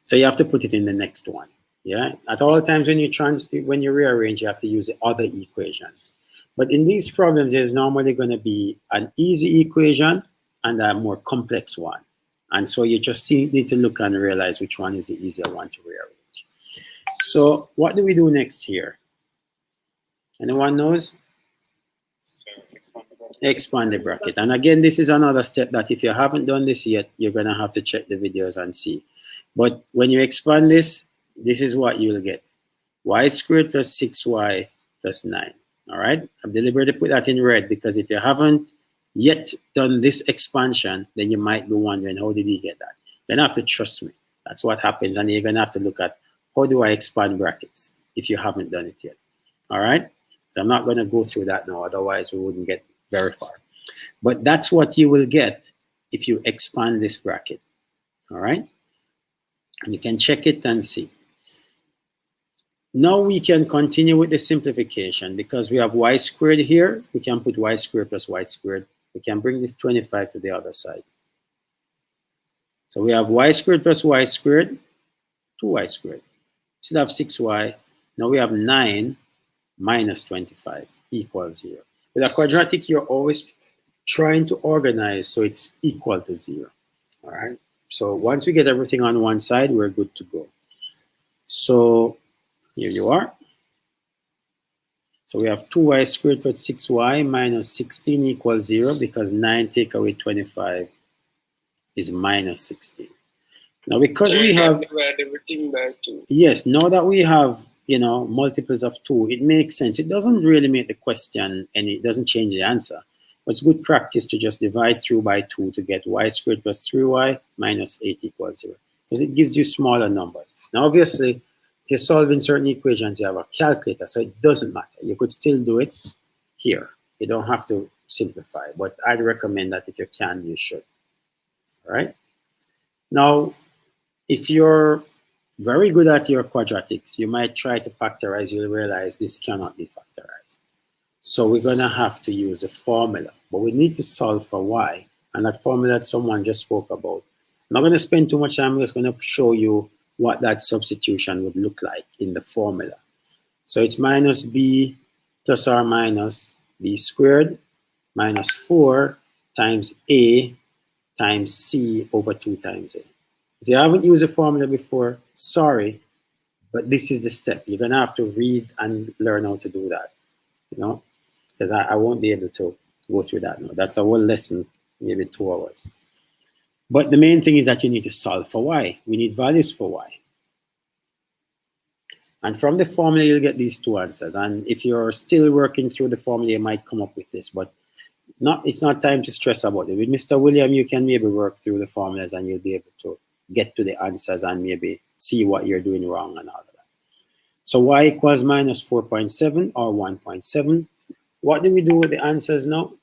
So you have to put it in the next one, yeah? At all times when you rearrange, you have to use the other equation. But in these problems, there's normally going to be an easy equation and a more complex one. And so you just need to look and realize which one is the easier one to rearrange. So what do we do next here? Anyone knows? Expand the bracket. And again, this is another step that if you haven't done this yet, you're going to have to check the videos and see. But when you expand this, this is what you'll get. Y squared plus 6y plus 9. All right, I've deliberately put that in red because if you haven't yet done this expansion, then you might be wondering, how did he get that? Then you have to trust me. That's what happens. And you're going to have to look at, how do I expand brackets if you haven't done it yet? All right, so I'm not going to go through that now. Otherwise, we wouldn't get very far. But that's what you will get if you expand this bracket. All right, and you can check it and see. Now we can continue with the simplification because we have y squared here. We can put y squared plus y squared. We can bring this 25 to the other side. So we have y squared plus y squared, 2y squared. Should have 6y. Now we have 9 minus 25 equals 0. With a quadratic, you're always trying to organize so it's equal to 0. All right. So once we get everything on one side, we're good to go. So here you are. So we have 2y squared plus 6y minus 16 equals 0 because 9 take away 25 is minus 16. Now because we have divide everything by 2. Yes, now that we have, you know, multiples of 2, it makes sense. It doesn't really make the question it doesn't change the answer. It's good practice to just divide through by 2 to get y squared plus 3y minus 8 equals 0, because it gives you smaller numbers. Now, obviously, if you're solving certain equations, you have a calculator, so it doesn't matter. You could still do it here. You don't have to simplify, but I'd recommend that if you can, you should. All right? Now, if you're very good at your quadratics, you might try to factorize. You'll realize this cannot be factorized. So we're going to have to use a formula, but we need to solve for y, and that formula that someone just spoke about. I'm not going to spend too much time. I'm just going to show you what that substitution would look like in the formula. So it's minus b plus or minus b squared minus 4 times a times c over 2 times a. If you haven't used a formula before, sorry, but this is the step. You're going to have to read and learn how to do that, you know, because I won't be able to go through that now. That's a whole lesson, maybe 2 hours. But the main thing is that you need to solve for y. We need values for y. And from the formula, you'll get these 2 answers. And if you're still working through the formula, you might come up with this, but it's not time to stress about it. With Mr. William, you can maybe work through the formulas and you'll be able to get to the answers and maybe see what you're doing wrong and all of that. So y equals minus 4.7 or 1.7. What do we do with the answers now?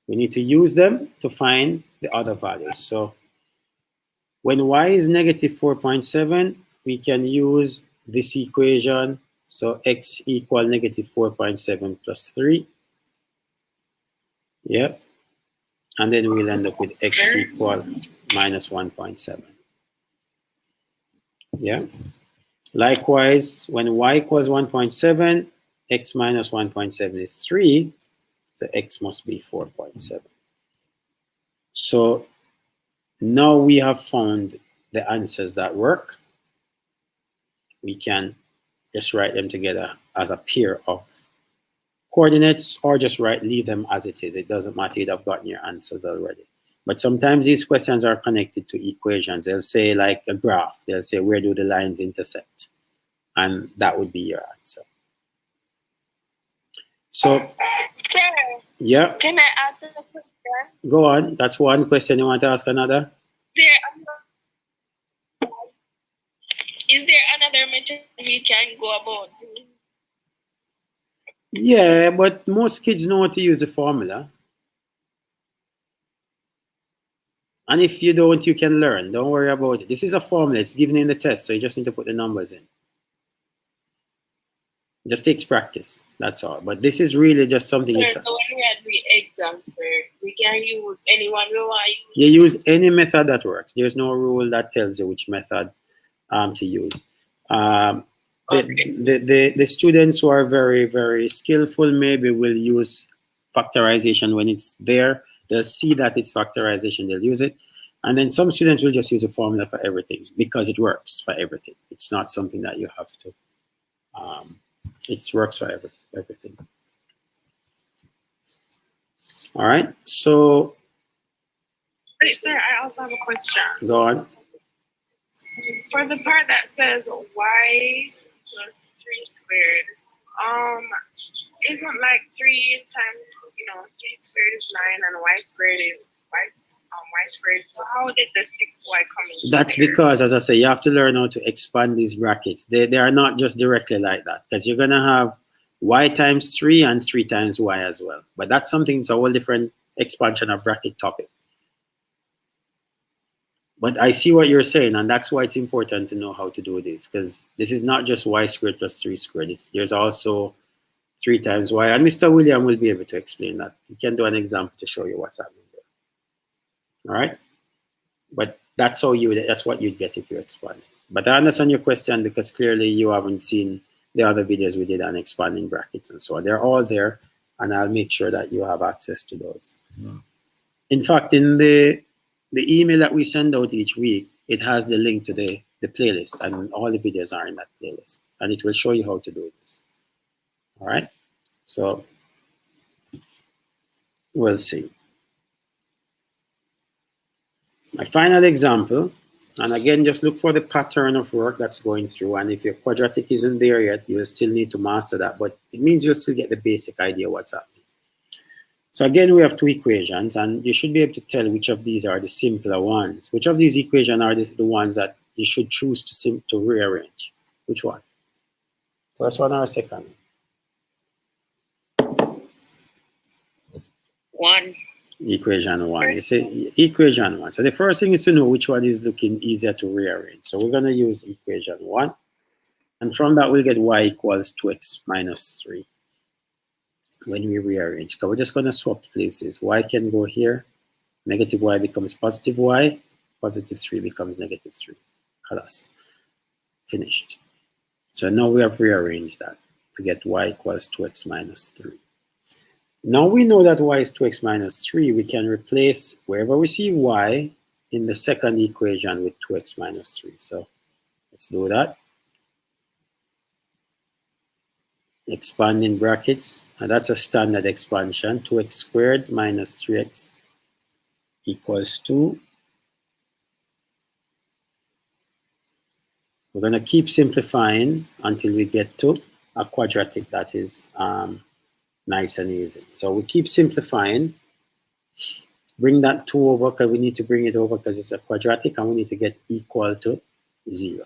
We need to use them to find the other values. So when y is negative 4.7, we can use this equation. So x equal negative 4.7 plus 3. Yep. And then we'll end up with x equal minus 1.7. Yeah. Likewise, when y equals 1.7, x minus 1.7 is 3. So x must be 4.7. So now we have found the answers that work. We can just write them together as a pair of coordinates, or just leave them as it is. It doesn't matter, you'd have gotten your answers already. But sometimes these questions are connected to equations. They'll say like a graph. They'll say, where do the lines intersect? And that would be your answer. So, Sir, yeah. can I answer the question? Go on. That's one question. You want to ask another? Is there another method we can go about doing? Yeah, but most kids know how to use the formula. And if you don't, you can learn. Don't worry about it. This is a formula. It's given in the test, so you just need to put the numbers in. It just takes practice. That's all. But this is really just something. Sir, so when we had the exam, sir, we can use anyone we want. You use any method that works. There's no rule that tells you which method to use. The students who are very, very skillful maybe will use factorization when it's there. They'll see that it's factorization, they'll use it. And then some students will just use a formula for everything because it works for everything. It's not something that you have to, it works for everything. All right, so. Wait, sir, I also have a question. Go on. For the part that says y plus 3 squared, isn't like 3 times, 3 squared is 9 and y squared is y squared. So how did the 6y come in? That's because, as I say, you have to learn how to expand these brackets. They are not just directly like that, because you're going to have y times 3 and 3 times y as well. But that's something, it's a whole different expansion of bracket topic. But I see what you're saying, and that's why it's important to know how to do this, because this is not just y squared plus 3 squared. There's also 3 times y, and Mr. William will be able to explain that. He can do an example to show you what's happening there. All right? But that's what you'd get if you expand. But I understand your question, because clearly you haven't seen the other videos we did on expanding brackets and so on. They're all there, and I'll make sure that you have access to those. Mm. In fact, in the email that we send out each week, it has the link to the playlist, and all the videos are in that playlist, and it will show you how to do this. All right, so we'll see. My final example And again, just look for the pattern of work that's going through. And if your quadratic isn't there yet, you'll still need to master that. But it means you'll still get the basic idea what's happening. So again, we have two equations, and you should be able to tell which of these are the simpler ones. Which of these equations are the ones that you should choose to rearrange? Which one? First one or second? One. Equation one. You say equation one. So the first thing is to know which one is looking easier to rearrange. So we're going to use equation one. And from that, we'll get y equals 2x minus 3 when we rearrange. Because we're just going to swap places. Y can go here. Negative y becomes positive y. Positive 3 becomes negative 3. Halas. Finished. So now we have rearranged that to get y equals 2x minus 3. Now we know that y is 2x minus 3. We can replace wherever we see y in the second equation with 2x minus 3. So let's do that. Expand in brackets. And that's a standard expansion. 2x squared minus 3x equals 2. We're going to keep simplifying until we get to a quadratic that is nice and easy. So we keep simplifying. Bring that 2 over because we need to bring it over because it's a quadratic and we need to get equal to 0.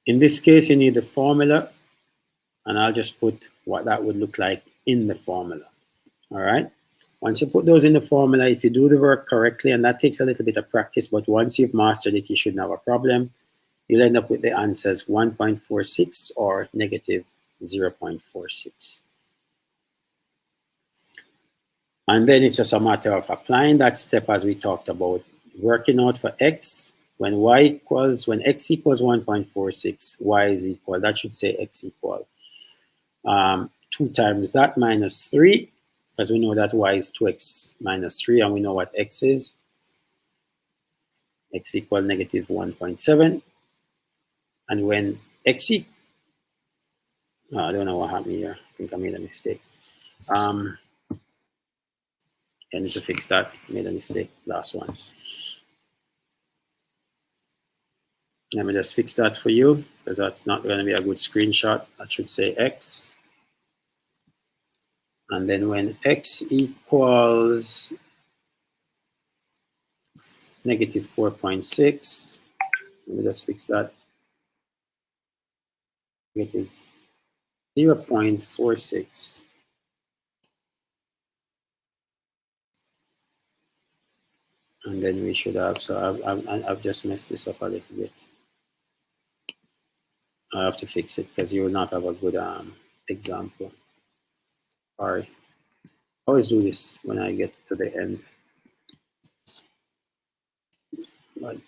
In this case, you need the formula, and I'll just put what that would look like in the formula. All right. Once you put those in the formula, if you do the work correctly, and that takes a little bit of practice, but once you've mastered it, you shouldn't have a problem. You'll end up with the answers 1.46 or negative 0.46. And then it's just a matter of applying that step as we talked about, working out for x. When x equals 1.46, y is equal, that should say x equal 2 times that minus 3, because we know that y is 2x minus 3, and we know what x is. X equal negative 1.7. And when x equals, I don't know what happened here. I think I made a mistake. I need to fix that. Made a mistake. Last one. Let me just fix that for you, because that's not going to be a good screenshot. That should say x. And then when x equals negative 4.6, let me just fix that. Negative 0.46. And then we should have, so I've just messed this up a little bit. I have to fix it because you will not have a good example. Sorry. I always do this when I get to the end. Like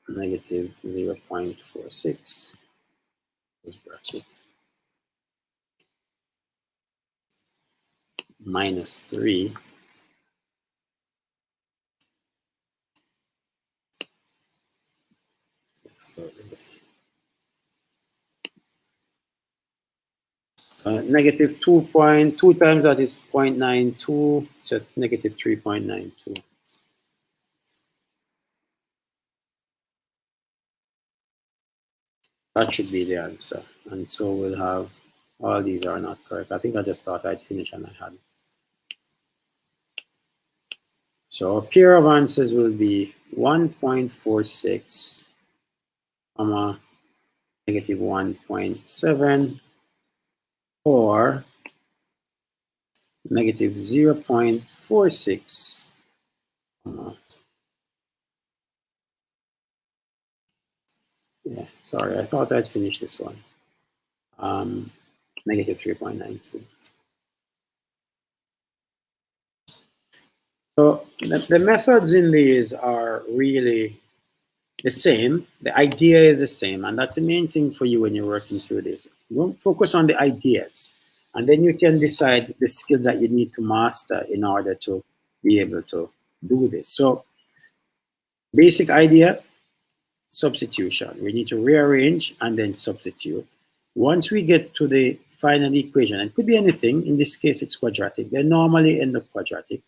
negative 0.46. Bracket. Minus 3. Negative 2.2 times that is 0.92, so it's negative 3.92. That should be the answer. And so we'll have, all these are not correct. I think I just thought I'd finish and I hadn't. So a pair of answers will be 1.46, negative 1.7, or negative 0.46, yeah, sorry, I thought I'd finish this one. Negative 3.92. So the methods in these are really the same. The idea is the same, and that's the main thing for you when you're working through this. You focus on the ideas, and then you can decide the skills that you need to master in order to be able to do this. So basic idea, substitution. We need to rearrange and then substitute. Once we get to the final equation, and it could be anything, in this case it's quadratic, they normally end up quadratic.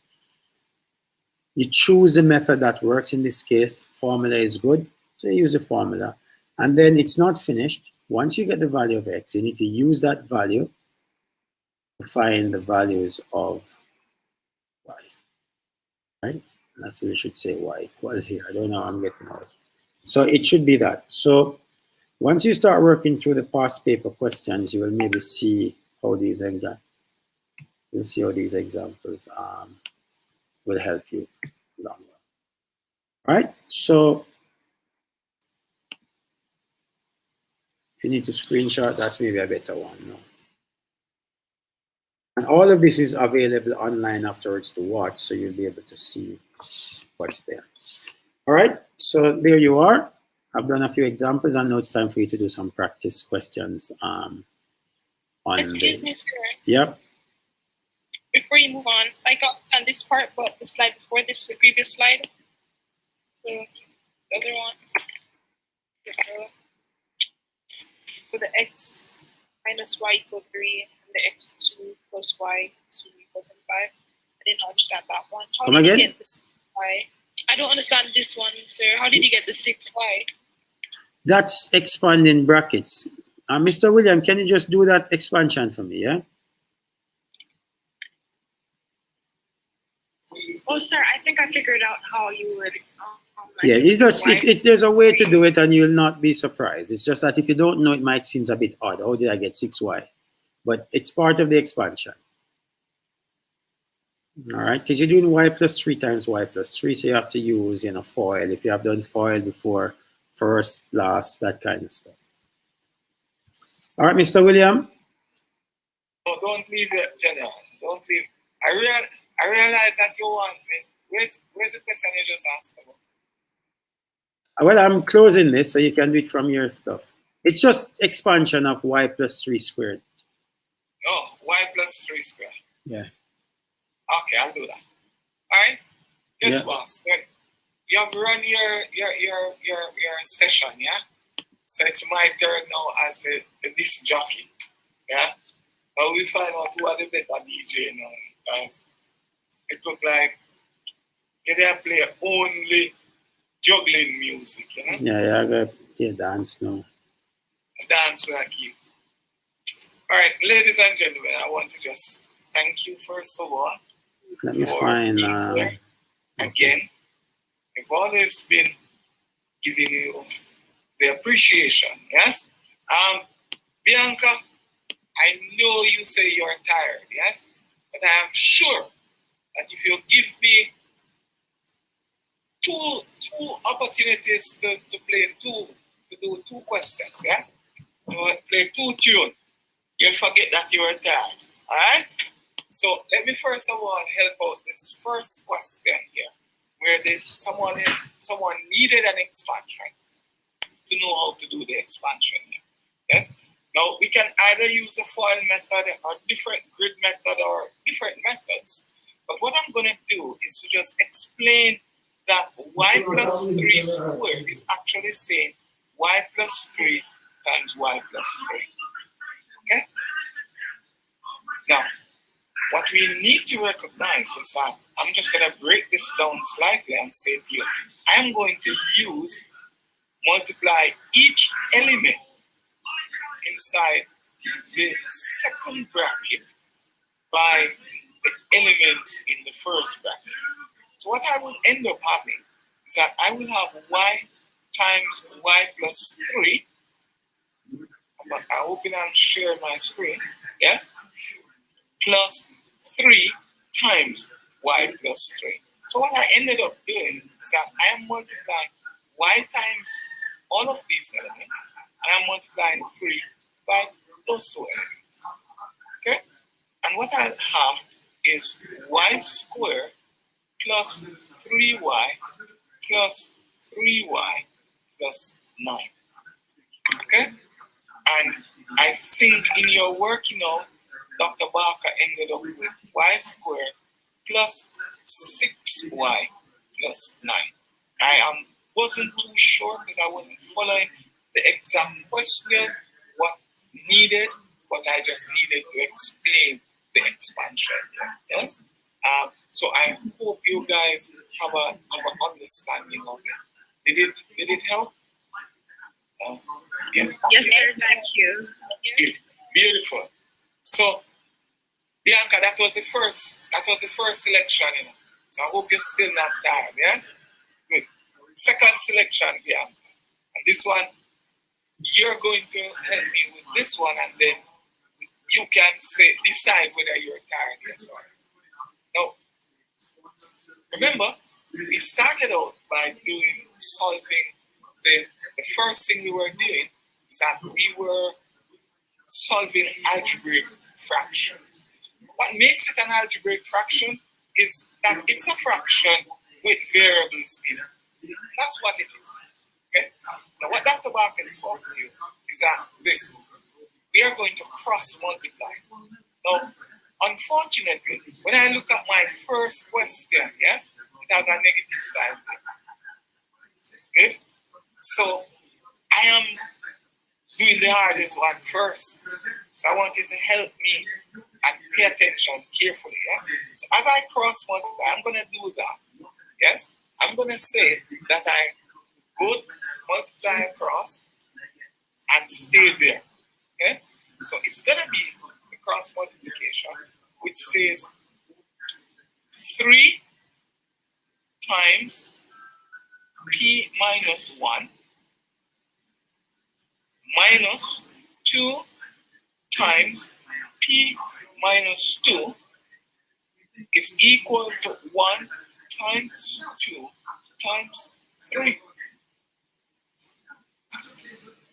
You choose the method that works. In this case, formula is good, so you use the formula. And then it's not finished. Once you get the value of x, you need to use that value to find the values of y, right? That's what we should say y equals here. I don't know how I'm getting out. So it should be that. So once you start working through the past paper questions, you will maybe see how these examples will help you along. All right, so if you need to screenshot, that's maybe a better one. No? And all of this is available online afterwards to watch, so you'll be able to see what's there. All right, so there you are. I've done a few examples, and now it's time for you to do some practice questions. Excuse me, sir. Yep. Before you move on, I got on this part, but the slide before this, the previous slide, the other one, for the x minus y equal 3 and the x2 plus y 2 equals 5. I didn't understand that one. How did you get the 6y? I don't understand this one, sir. How did you get the 6y? That's expanding brackets. Mr. William, can you just do that expansion for me, yeah? Oh, sir, I think I figured out how you would. Yeah, there's a way to do it and you'll not be surprised. It's just that if you don't know, it might seem a bit odd. How did I get 6y? But it's part of the expansion. All right, because you're doing y plus 3 times y plus 3, so you have to use, FOIL. If you have done FOIL before, first, last, that kind of stuff. All right, Mr. William? Oh, don't leave it, General. Don't leave. I realize that you want me. Where's the question you just asked about? Well, I'm closing this, so you can do it from your stuff. It's just expansion of y plus 3 squared. Oh, y plus 3 squared. Yeah. Okay, I'll do that. All right. Yes, Yeah. boss. You have run your session, yeah. So it's my turn now as the disc jockey, yeah. Now we find out who are the better DJ now, because it look like you didn't play only juggling music, you know. Yeah, I got dance now. Dance will keep. All right, ladies and gentlemen, I want to just thank you first of all. Let me find. Again, I've always been giving you the appreciation. Yes, Bianca, I know you say you're tired. Yes, but I am sure that if you give me two opportunities to do two questions, yes, to play 2 tunes, you'll forget that you were tired. All right. So let me first of all help out this first question here, where someone needed an expansion to know how to do the expansion here. Yes. Now we can either use a FOIL method or different grid method or different methods. But what I'm going to do is to just explain that y plus 3 squared is actually saying y plus 3 times y plus 3. Okay. Now, what we need to recognize is that I'm just going to break this down slightly and say to you, I'm going to multiply each element inside the second bracket by the elements in the first bracket. So what I will end up having is that I will have y times y plus 3. I hope I'm sharing my screen. Yes? Plus 3 times y plus 3. So what I ended up doing is that I am multiplying y times all of these elements, and I'm multiplying 3 by those 2 elements. Okay? And what I'll have is y squared plus 3y plus 3y plus 9. Okay? And I think in your work, Dr. Barker ended up with y squared plus 6y plus 9. I wasn't too sure because I wasn't following the exact question, what needed, but I just needed to explain the expansion. Yes? So I hope you guys have an understanding of it. Did it help? Yes. Yes, sir. Thank you. Beautiful. So Bianca, that was the first selection, you know. So I hope you're still not tired, yes? Good. Second selection, Bianca. And this one, you're going to help me with this one, and then you can decide whether you're tired, yes or no. Now, remember, we started out by solving the first thing we were doing is that we were solving algebraic fractions. What makes it an algebraic fraction is that it's a fraction with variables in it. That's what it is. Okay? Now, what Dr. Barker taught you is that this. We are going to cross multiply. Now, unfortunately, when I look at my first question, yes, it has a negative sign. Good? So, I am doing the hardest one first. So I want you to help me and pay attention carefully, yes? So as I cross multiply, I'm going to do that, yes? I'm going to say that I go multiply across and stay there, okay? So it's going to be the cross multiplication, which says 3 times p minus 1 minus 2 times p minus 2 is equal to 1 times 2 times 3.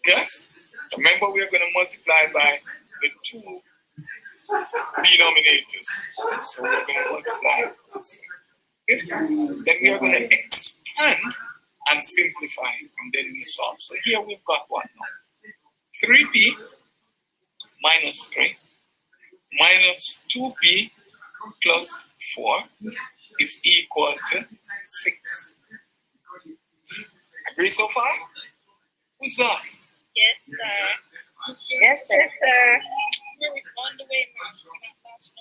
Yes? Remember, we're going to multiply by the 2 denominators. So we're going to multiply. Okay? Then we are going to expand and simplify, and then we solve. So here we've got what now? 3p minus 3 minus 2p plus 4 is equal to 6. Agree so far? Who's lost? Yes, sir. Yes, sir. We're on the way, man. We're not lost.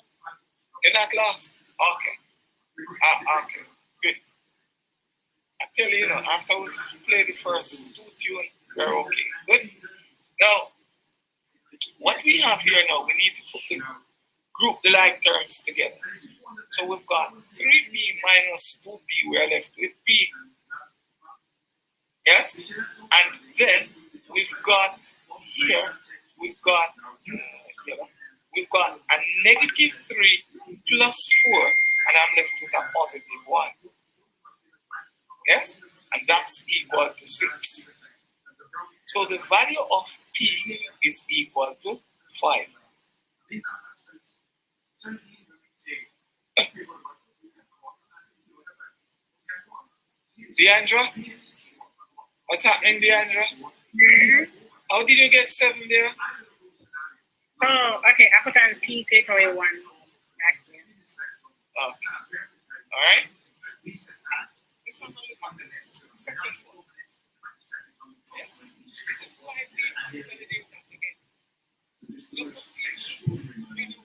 You're not lost? Okay. Okay. Good. I tell you, after we play the first 2 tunes, we're okay. Good. Now, what we have here now, we need to group the like terms together. So we've got 3b minus 2b, we're left with p. Yes? And then we've got here, we've got a negative 3 plus 4, and I'm left with a positive 1. Yes? And that's equal to 6. So the value of p is equal to 5. Deandra? What's happening, Deandra? How did you get 7 there? Oh, okay. I put on P, take away 1. Accident. Okay. All right. Let's have a look at the second one. Yes. This is why we consolidate that again. Lots of people really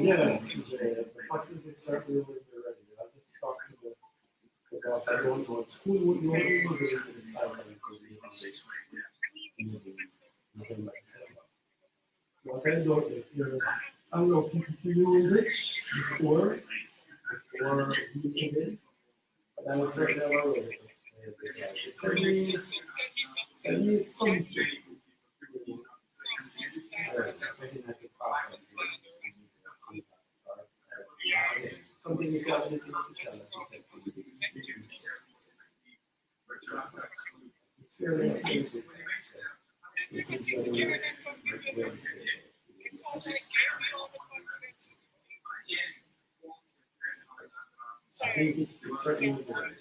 Yeah, the facility certainly will be ready. I just talked to the boss. I don't know. School would know it's not really the style of so what I do is I don't know people to use it before you did it, but I will certainly allow it. Send me something. Something you got to tell us. It's fairly amazing. I think it's certainly good.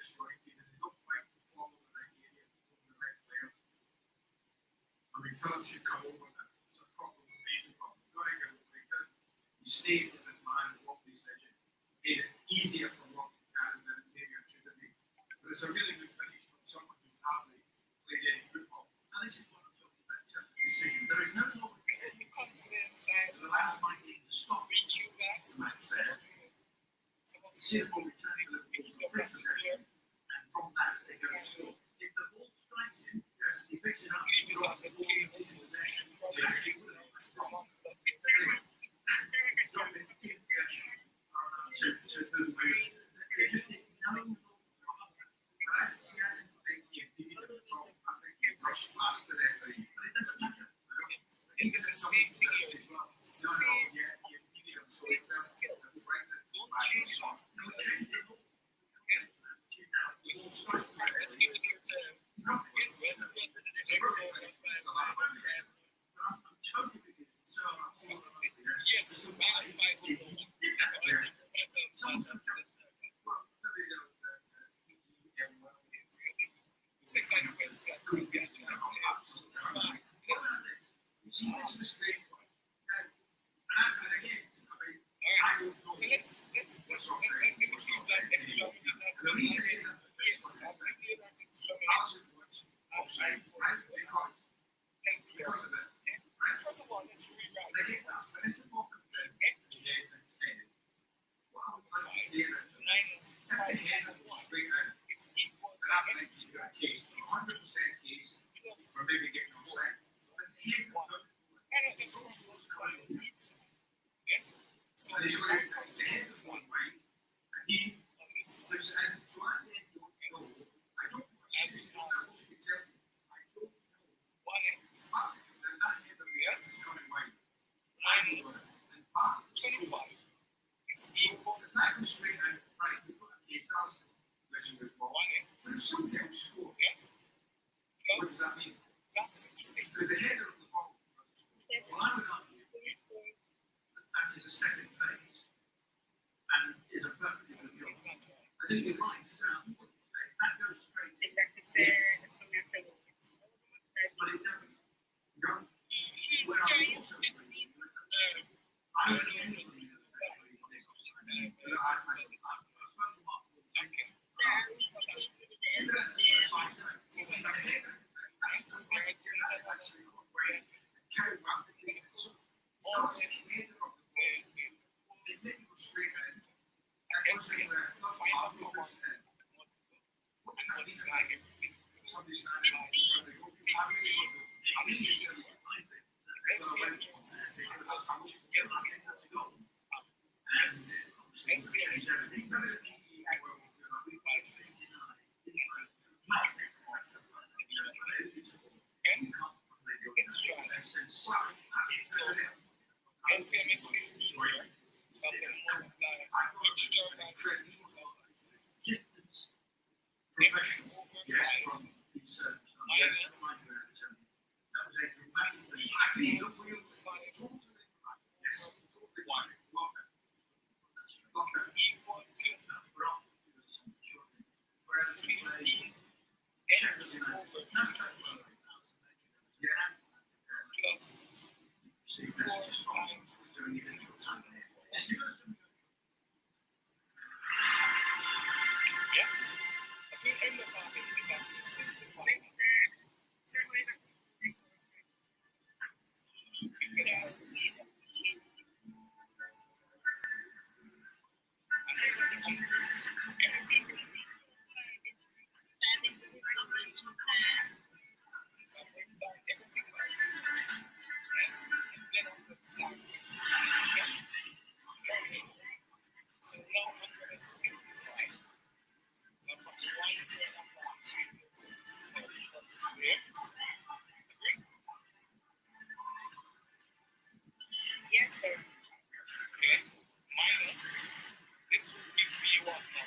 disjointed and they don't quite perform over the area over the red layers. I mean, Philip should come over that. It's a problem, a major problem. Going over because he stays with his mind and what he says. Made it easier for what he can than maybe it should have been. But it's a really good finish from someone who's hardly played any football. Now, this is what I'm talking about in terms of decision. There is no longer The confidence and the last fight to stop. reach you guys. Some of you See the ball return to the pick it up free possession, and from that they go to score. If the ball strikes him, yes, he picks it up, he leave it on drops the the ball table into so possession. you probably will come on the Stop it, keep possession. To the way they just need no. Right? See, I didn't think he'd be at the top. I think he rushed past the referee, but it doesn't matter. It is the same thing here. No, Same yeah, you need him. So it felt skill. it was right there. Don't change that. No, change it. She's now Let's full give stop. it here to It's a I'm totally with you. So yes, minus 5 will go. Second question. So let's let me see if that extra minute has been added. Yes, I'll give you that extra minute. I'll try to help you. Okay? First of all, let's rewrite this one. Minus 5 is equal to x plus Or maybe get no second. and I just cross multiply the roots. Yes? So And if he's I going cross to head was one way, and he on this side, looks and so I don't know. I don't know what she is doing. I wish you could tell me. I don't know. 1x But then that head of the earth is coming right. minus And part 25 is equal the fact was straight out, right, we've got a case analysis measure with to ball. 1x, But if somebody else scored, yes? what does Plus that mean? that's 16. Because the header of the ball was scored. Yes. Well, I would argue that that is a second phase and is a perfectly good job. It's not right. I think you're right, so that goes straight in. But it doesn't. You don't. Well, I'm also I don't know anything about this. But I spoke to Mark. Okay. LCM is 15 here. So I'm going to multiply each term by 15. X over 5 minus 15 over 5 is equal to 15 x over 15 plus 4 times 15. Yes? At the end of that, is that we simplify it. Because everything by 15. Yes? And then I'm going to start simplifying. Okay? So now I'm going to simplify. So I'm going to write here and I'm going to so this becomes 3x. Agree? Yes, sir. Okay? Minus, this will give me what now?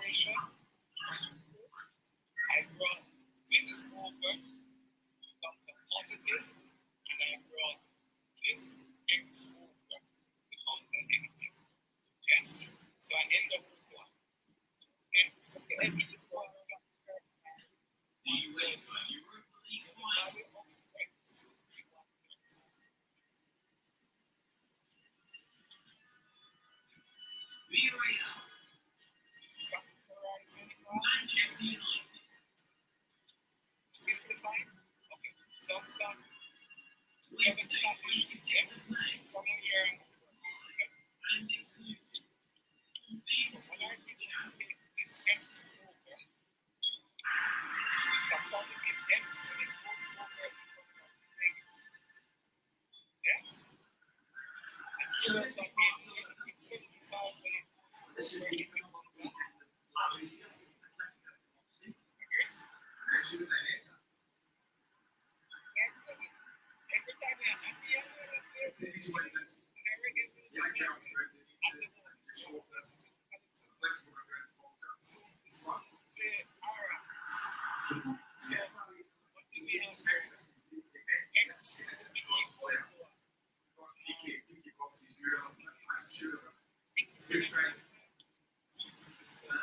operation. I brought this over becomes a positive, and I brought this x over becomes a negative. Yes? So I end up with what? X equal to the value of x. Manchester United. Simplifying? Okay. So that yes, from here. And exclusive. When I take this x over, it's a positive x, and it goes over it becomes a negative. Yes? And here that negative 75 when it goes over it becomes a positive. Every time I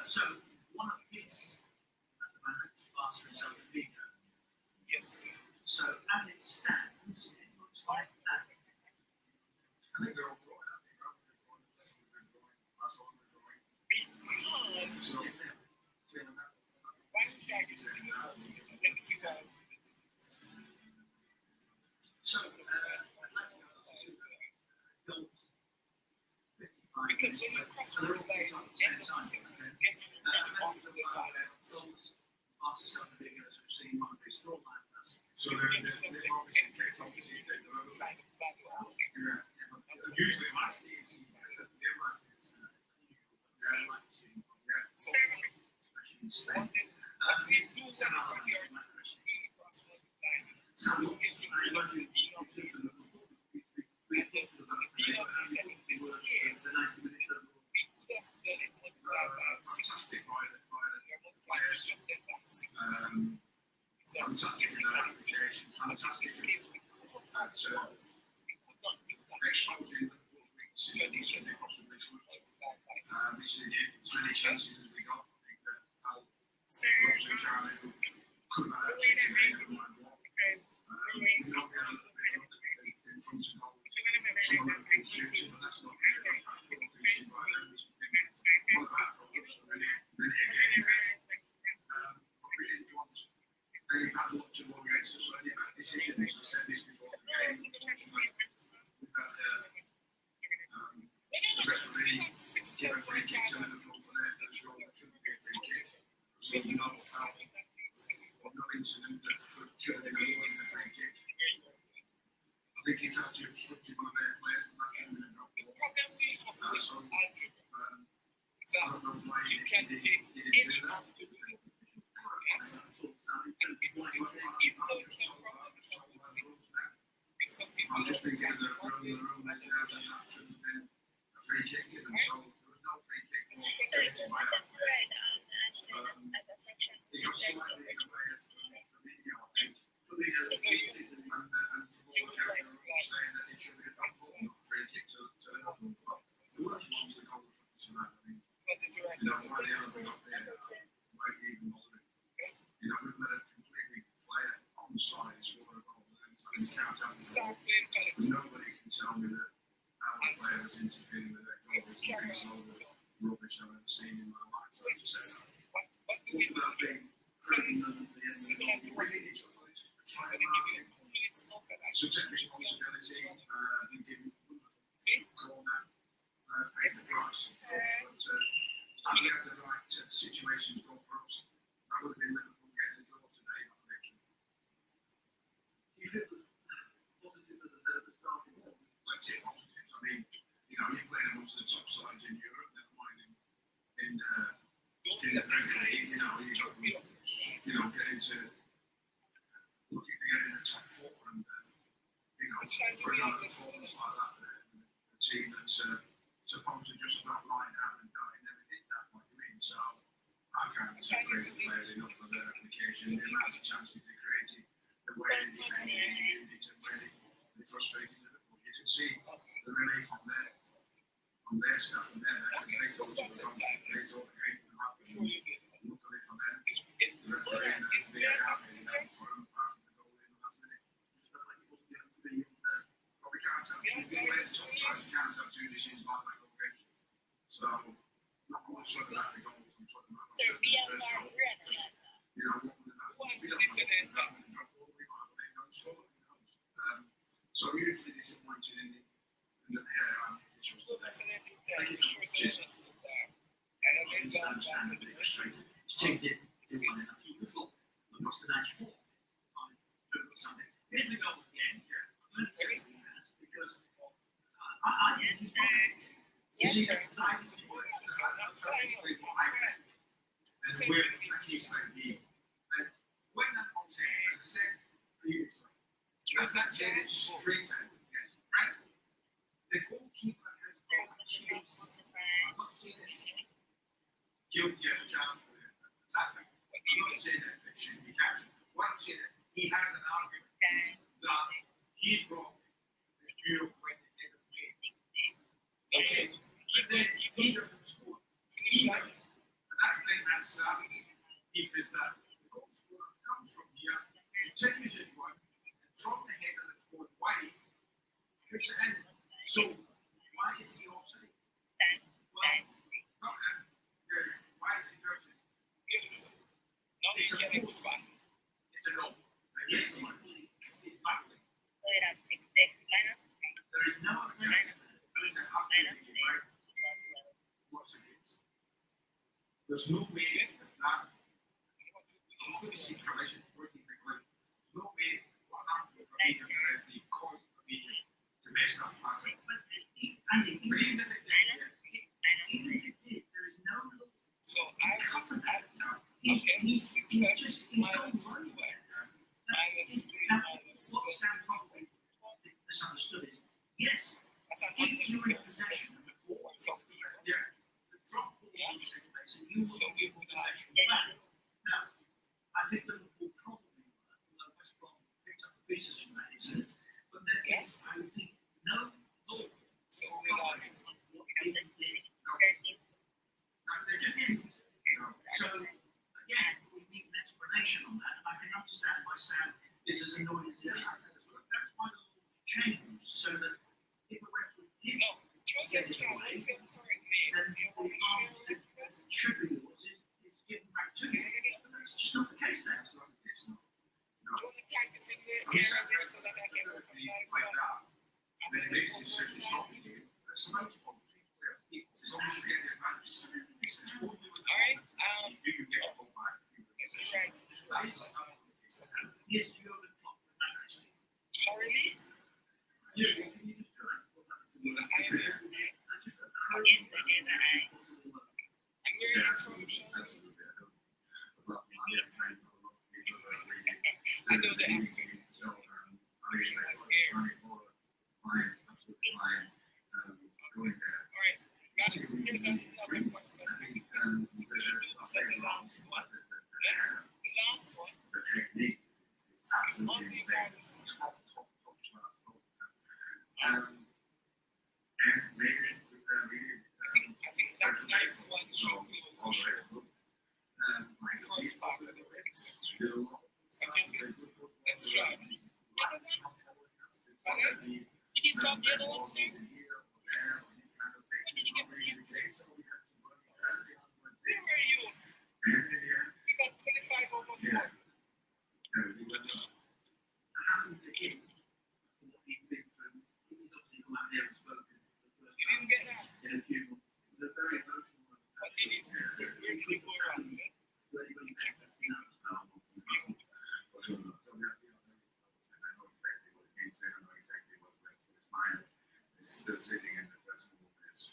so one of his at the moment faster than Algebra. Yes. So as it stands, it looks like that. I think they're all drawing. Because why did I get to the first minute? Let me see why. So because when you cross multiply, you end up getting rid of the values. So they're obviously usually my students what we do whenever we are doing cross multiplying is getting rid of the denominators. And the denominator in this case, we could have done it multiplied by 6. We are multiplying each of them by 6. So technically, but in this case, because of how it was, we could not do that. Traditionally, multiplied by 5. As many chances as we got, I think that Sir, the way that I do it, because the way it's going to I think it's actually obstructed one of their players. The problem we have with algebra is that you can take any algebra, yes, and it's even though it's a problem, it's a good thing. If some people I'm just thinking understand that what they the rule that should have been a free kick given, so there was no free kick. Sorry, the second thread answer as a fraction. He got slightly in the way of Fabinho, I think. Fabinho and football saying that it should be a back foot, not a free kick to Liverpool. But the worst one's the goal to that. I mean, you know, why the other got there, why even bother it? You know, we've let a completely player on the side score a goal and count out the goal. Nobody can tell me that our player was interfering with that goal. It's the biggest load of rubbish I've ever seen in my life. What do we do? Similar to what you did. I'm going to give you 2 minutes now that I So take responsibility, we give corner, pay the price, but and we have the right situations go for us. That would have been Liverpool getting a draw today, not a victory. You feel positive at the start? Let's say positives. I mean, you know, you're playing amongst the top sides in Europe, never mind in the Premier League, you know, getting to looking to get in the top 4 and you know, putting on a performance like that, the team that's supposed to just about line out and die never did that, like you mean. So I can't praise the players enough for their application, the amount of chances they created, the way they defended the unit, and where they frustrated Liverpool. You can see the relief on their stuff and their they thought they were gone. They thought they were going to happen. Luckily for them, the referee and the VAR came down for them, apart from the goal in the last minute. Just felt like it wasn't going to be but we can't have two games. Sometimes you can't have two decisions like that all games. So, not much of that to go from Tottenham. So VAR Rearrange. You know, so hugely disappointed in the VAR officials today. Here's the goal again. I'm going to say because I and where the case may be. And when that comes in, as I said previously, that's it straight out, yes, right? The goalkeeper has got a chance. I'm not saying it's guilty as charged for the attacker. I'm not saying that it shouldn't be captured. What I'm saying is he has an argument that he's wrong. There's zero point in the game. Okay, but then he doesn't score. He does. And that thing that's if is that the goal scorer comes from here, continues his run, and from the header that's going wide, here's the end. So why is he offside? Well, not him. Why is he versus? Beautiful. Now It's you a can goal. expand. It's a goal. And yes, he's battling. There There is no attempt. There is a half right? What's the case? There's no way that I'm going to see correlation working quickly. There's no way what happened with Fabinho and the referee caused Fabinho to mess up passing. But even if it did, there is no So I cover that. okay, He's 6 just minus don't 2x worry. minus 3 minus What Stan probably misunderstood is, yes, that's an if you were in unnecessary possession of the ball, so yeah, the drop ball will take place and you so will we be in would have possession back. Now, I think Liverpool probably were, although West Brom picked up the pieces from that incident, but there is, I repeat, no law. so we'll have There just isn't. So, again, we need an explanation on that. I can understand why Sam is as annoyed as he is. That's why the law was changed, so that if a referee did no chosen child is your correct name then you the want to share part with that us should be yours is given back to you. But that's just not the case there. It's not. you want to type it in the I mean, area there so that I can recognize like that that, then it makes it such a short game. It's about to between players equals. As long as you get the advantage. It's totally with the Alright, advantage. Do you get a full back? you're right Yes, you have the clock with that actually. Charlie Yeah, you can use current. is an idea and where are you from Charlie I know the accent alright guys here's another question we should do this as the last one yes the last one is on these artists I think that nice one should close the first part of the research. Let's try. Did you solve the other one, sir? When did you get the answer? Where were you? We got 25 over 4. You didn't get that. What did you? Where did you go wrong? Still sitting in the festival is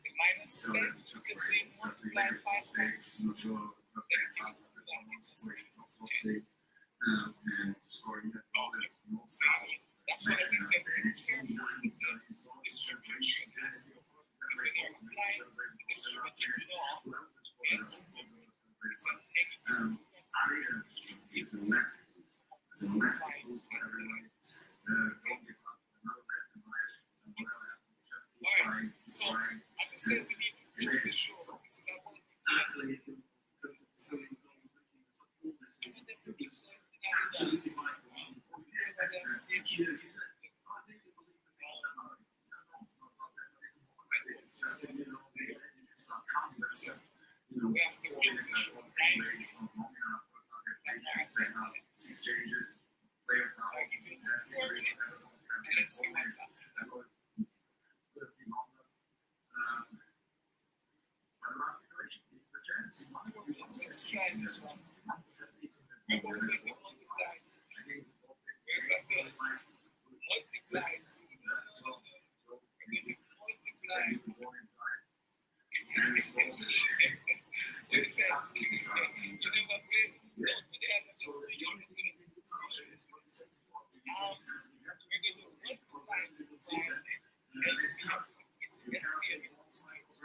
The minus 10 because we multiply 5 times. And scoring that. That's That's why we say be careful with the distribution. Because when you're applying the distributive law, yes, it's a negative distribution. Alright, so as I said, we need to close the show. This is about we have to close the show, right? So I give you 4 minutes and let's see what's up. Let's try this one. We're going to multiply. We're going to multiply. We're going to multiply. Listen, you never played. No, today I'm not going to show you. We're going to multiply and see what it's LCM in this time.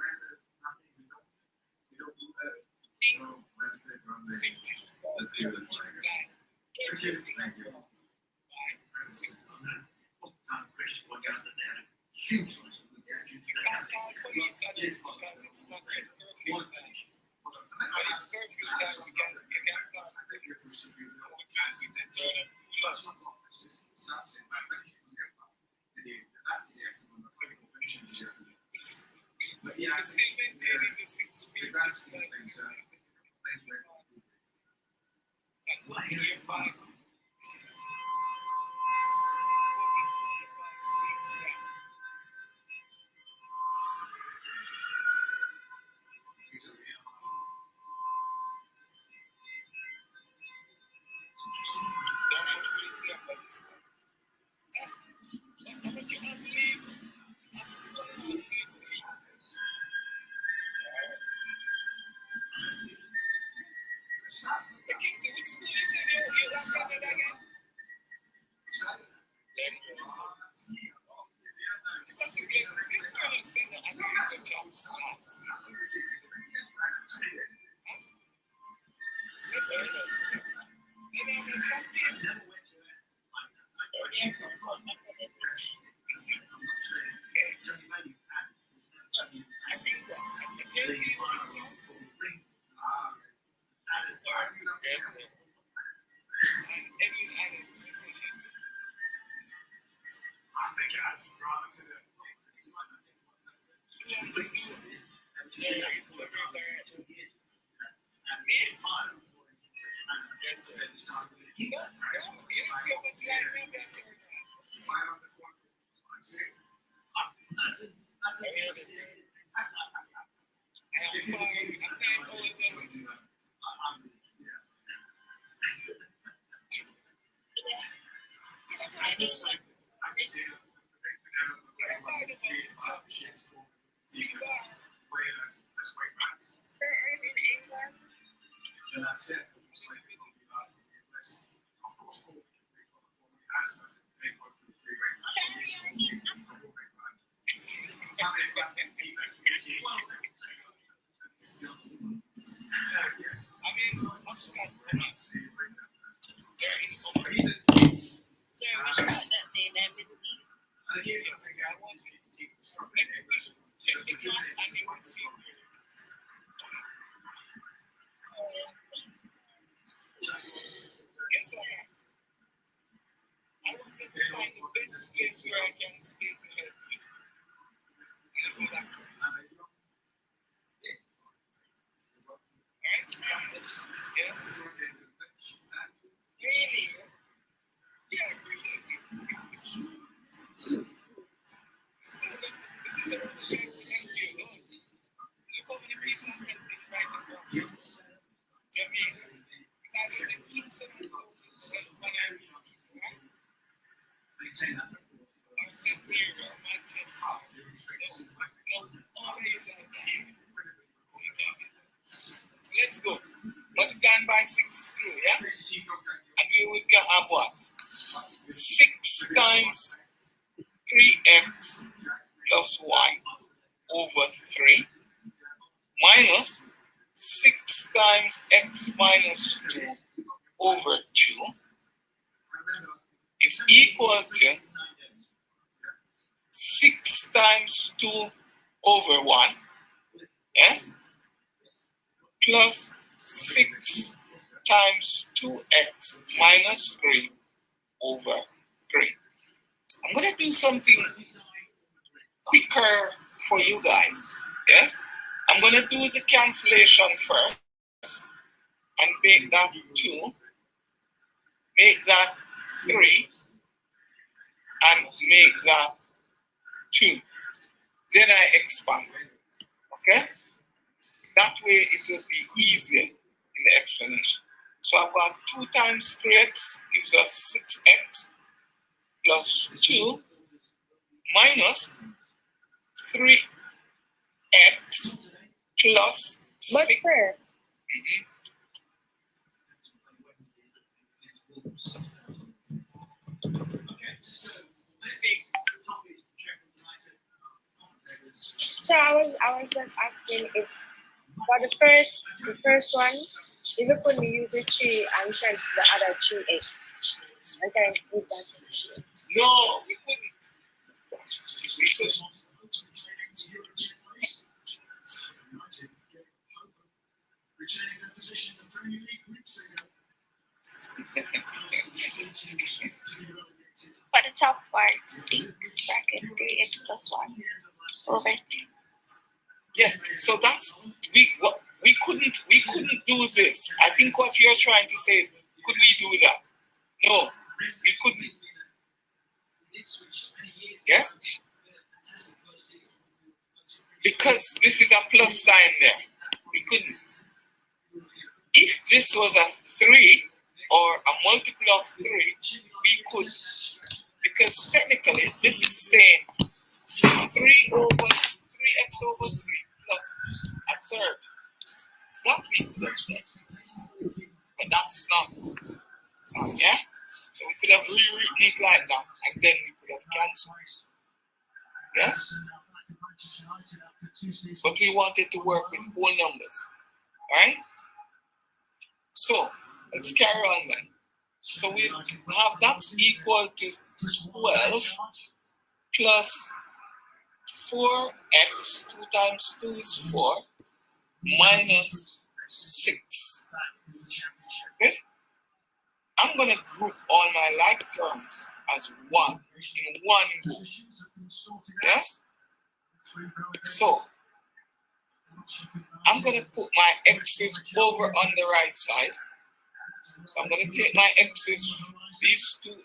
Let's go. Multiplying by 6 through, yeah? And we will have what? 6 times 3x plus y over 3 minus 6 times x minus 2 over 2 is equal to 6 times 2 over 1, yes, plus 6 times 2x minus 3 over 3. I'm going to do something quicker for you guys, yes? I'm going to do the cancellation first and make that 2, make that 3, and make that 2. Then I expand, okay? That way it will be easier in the explanation. So I've got 2 times 3x gives us 6x plus 2 minus 3x plus 6. But sir, so I was just asking if for the first one, if you couldn't use the 3 and change the other 3x. Okay, use that. No, we couldn't. We couldn't. But the top part, 6 bracket 3x plus 1 over 3. Yes, so that's we couldn't do this. I think what you're trying to say is, could we do that? No, we couldn't. Yes? Because this is a plus sign there. We couldn't. If this was a 3 or a multiple of 3, we could. Because technically this is saying 3x over 3 plus a third. That we could have said. But that's not. Yeah? So we could have rewritten it like that, and then we could have cancelled. Yes? But we wanted to work with whole numbers. Right? So let's carry on then. So we have that's equal to 12 plus 4x, 2 times 2 is 4, minus 6. Okay? I'm going to group all my like terms as 1 in one group. Yes? So I'm going to put my x's over on the right side. So I'm going to take my x's, these two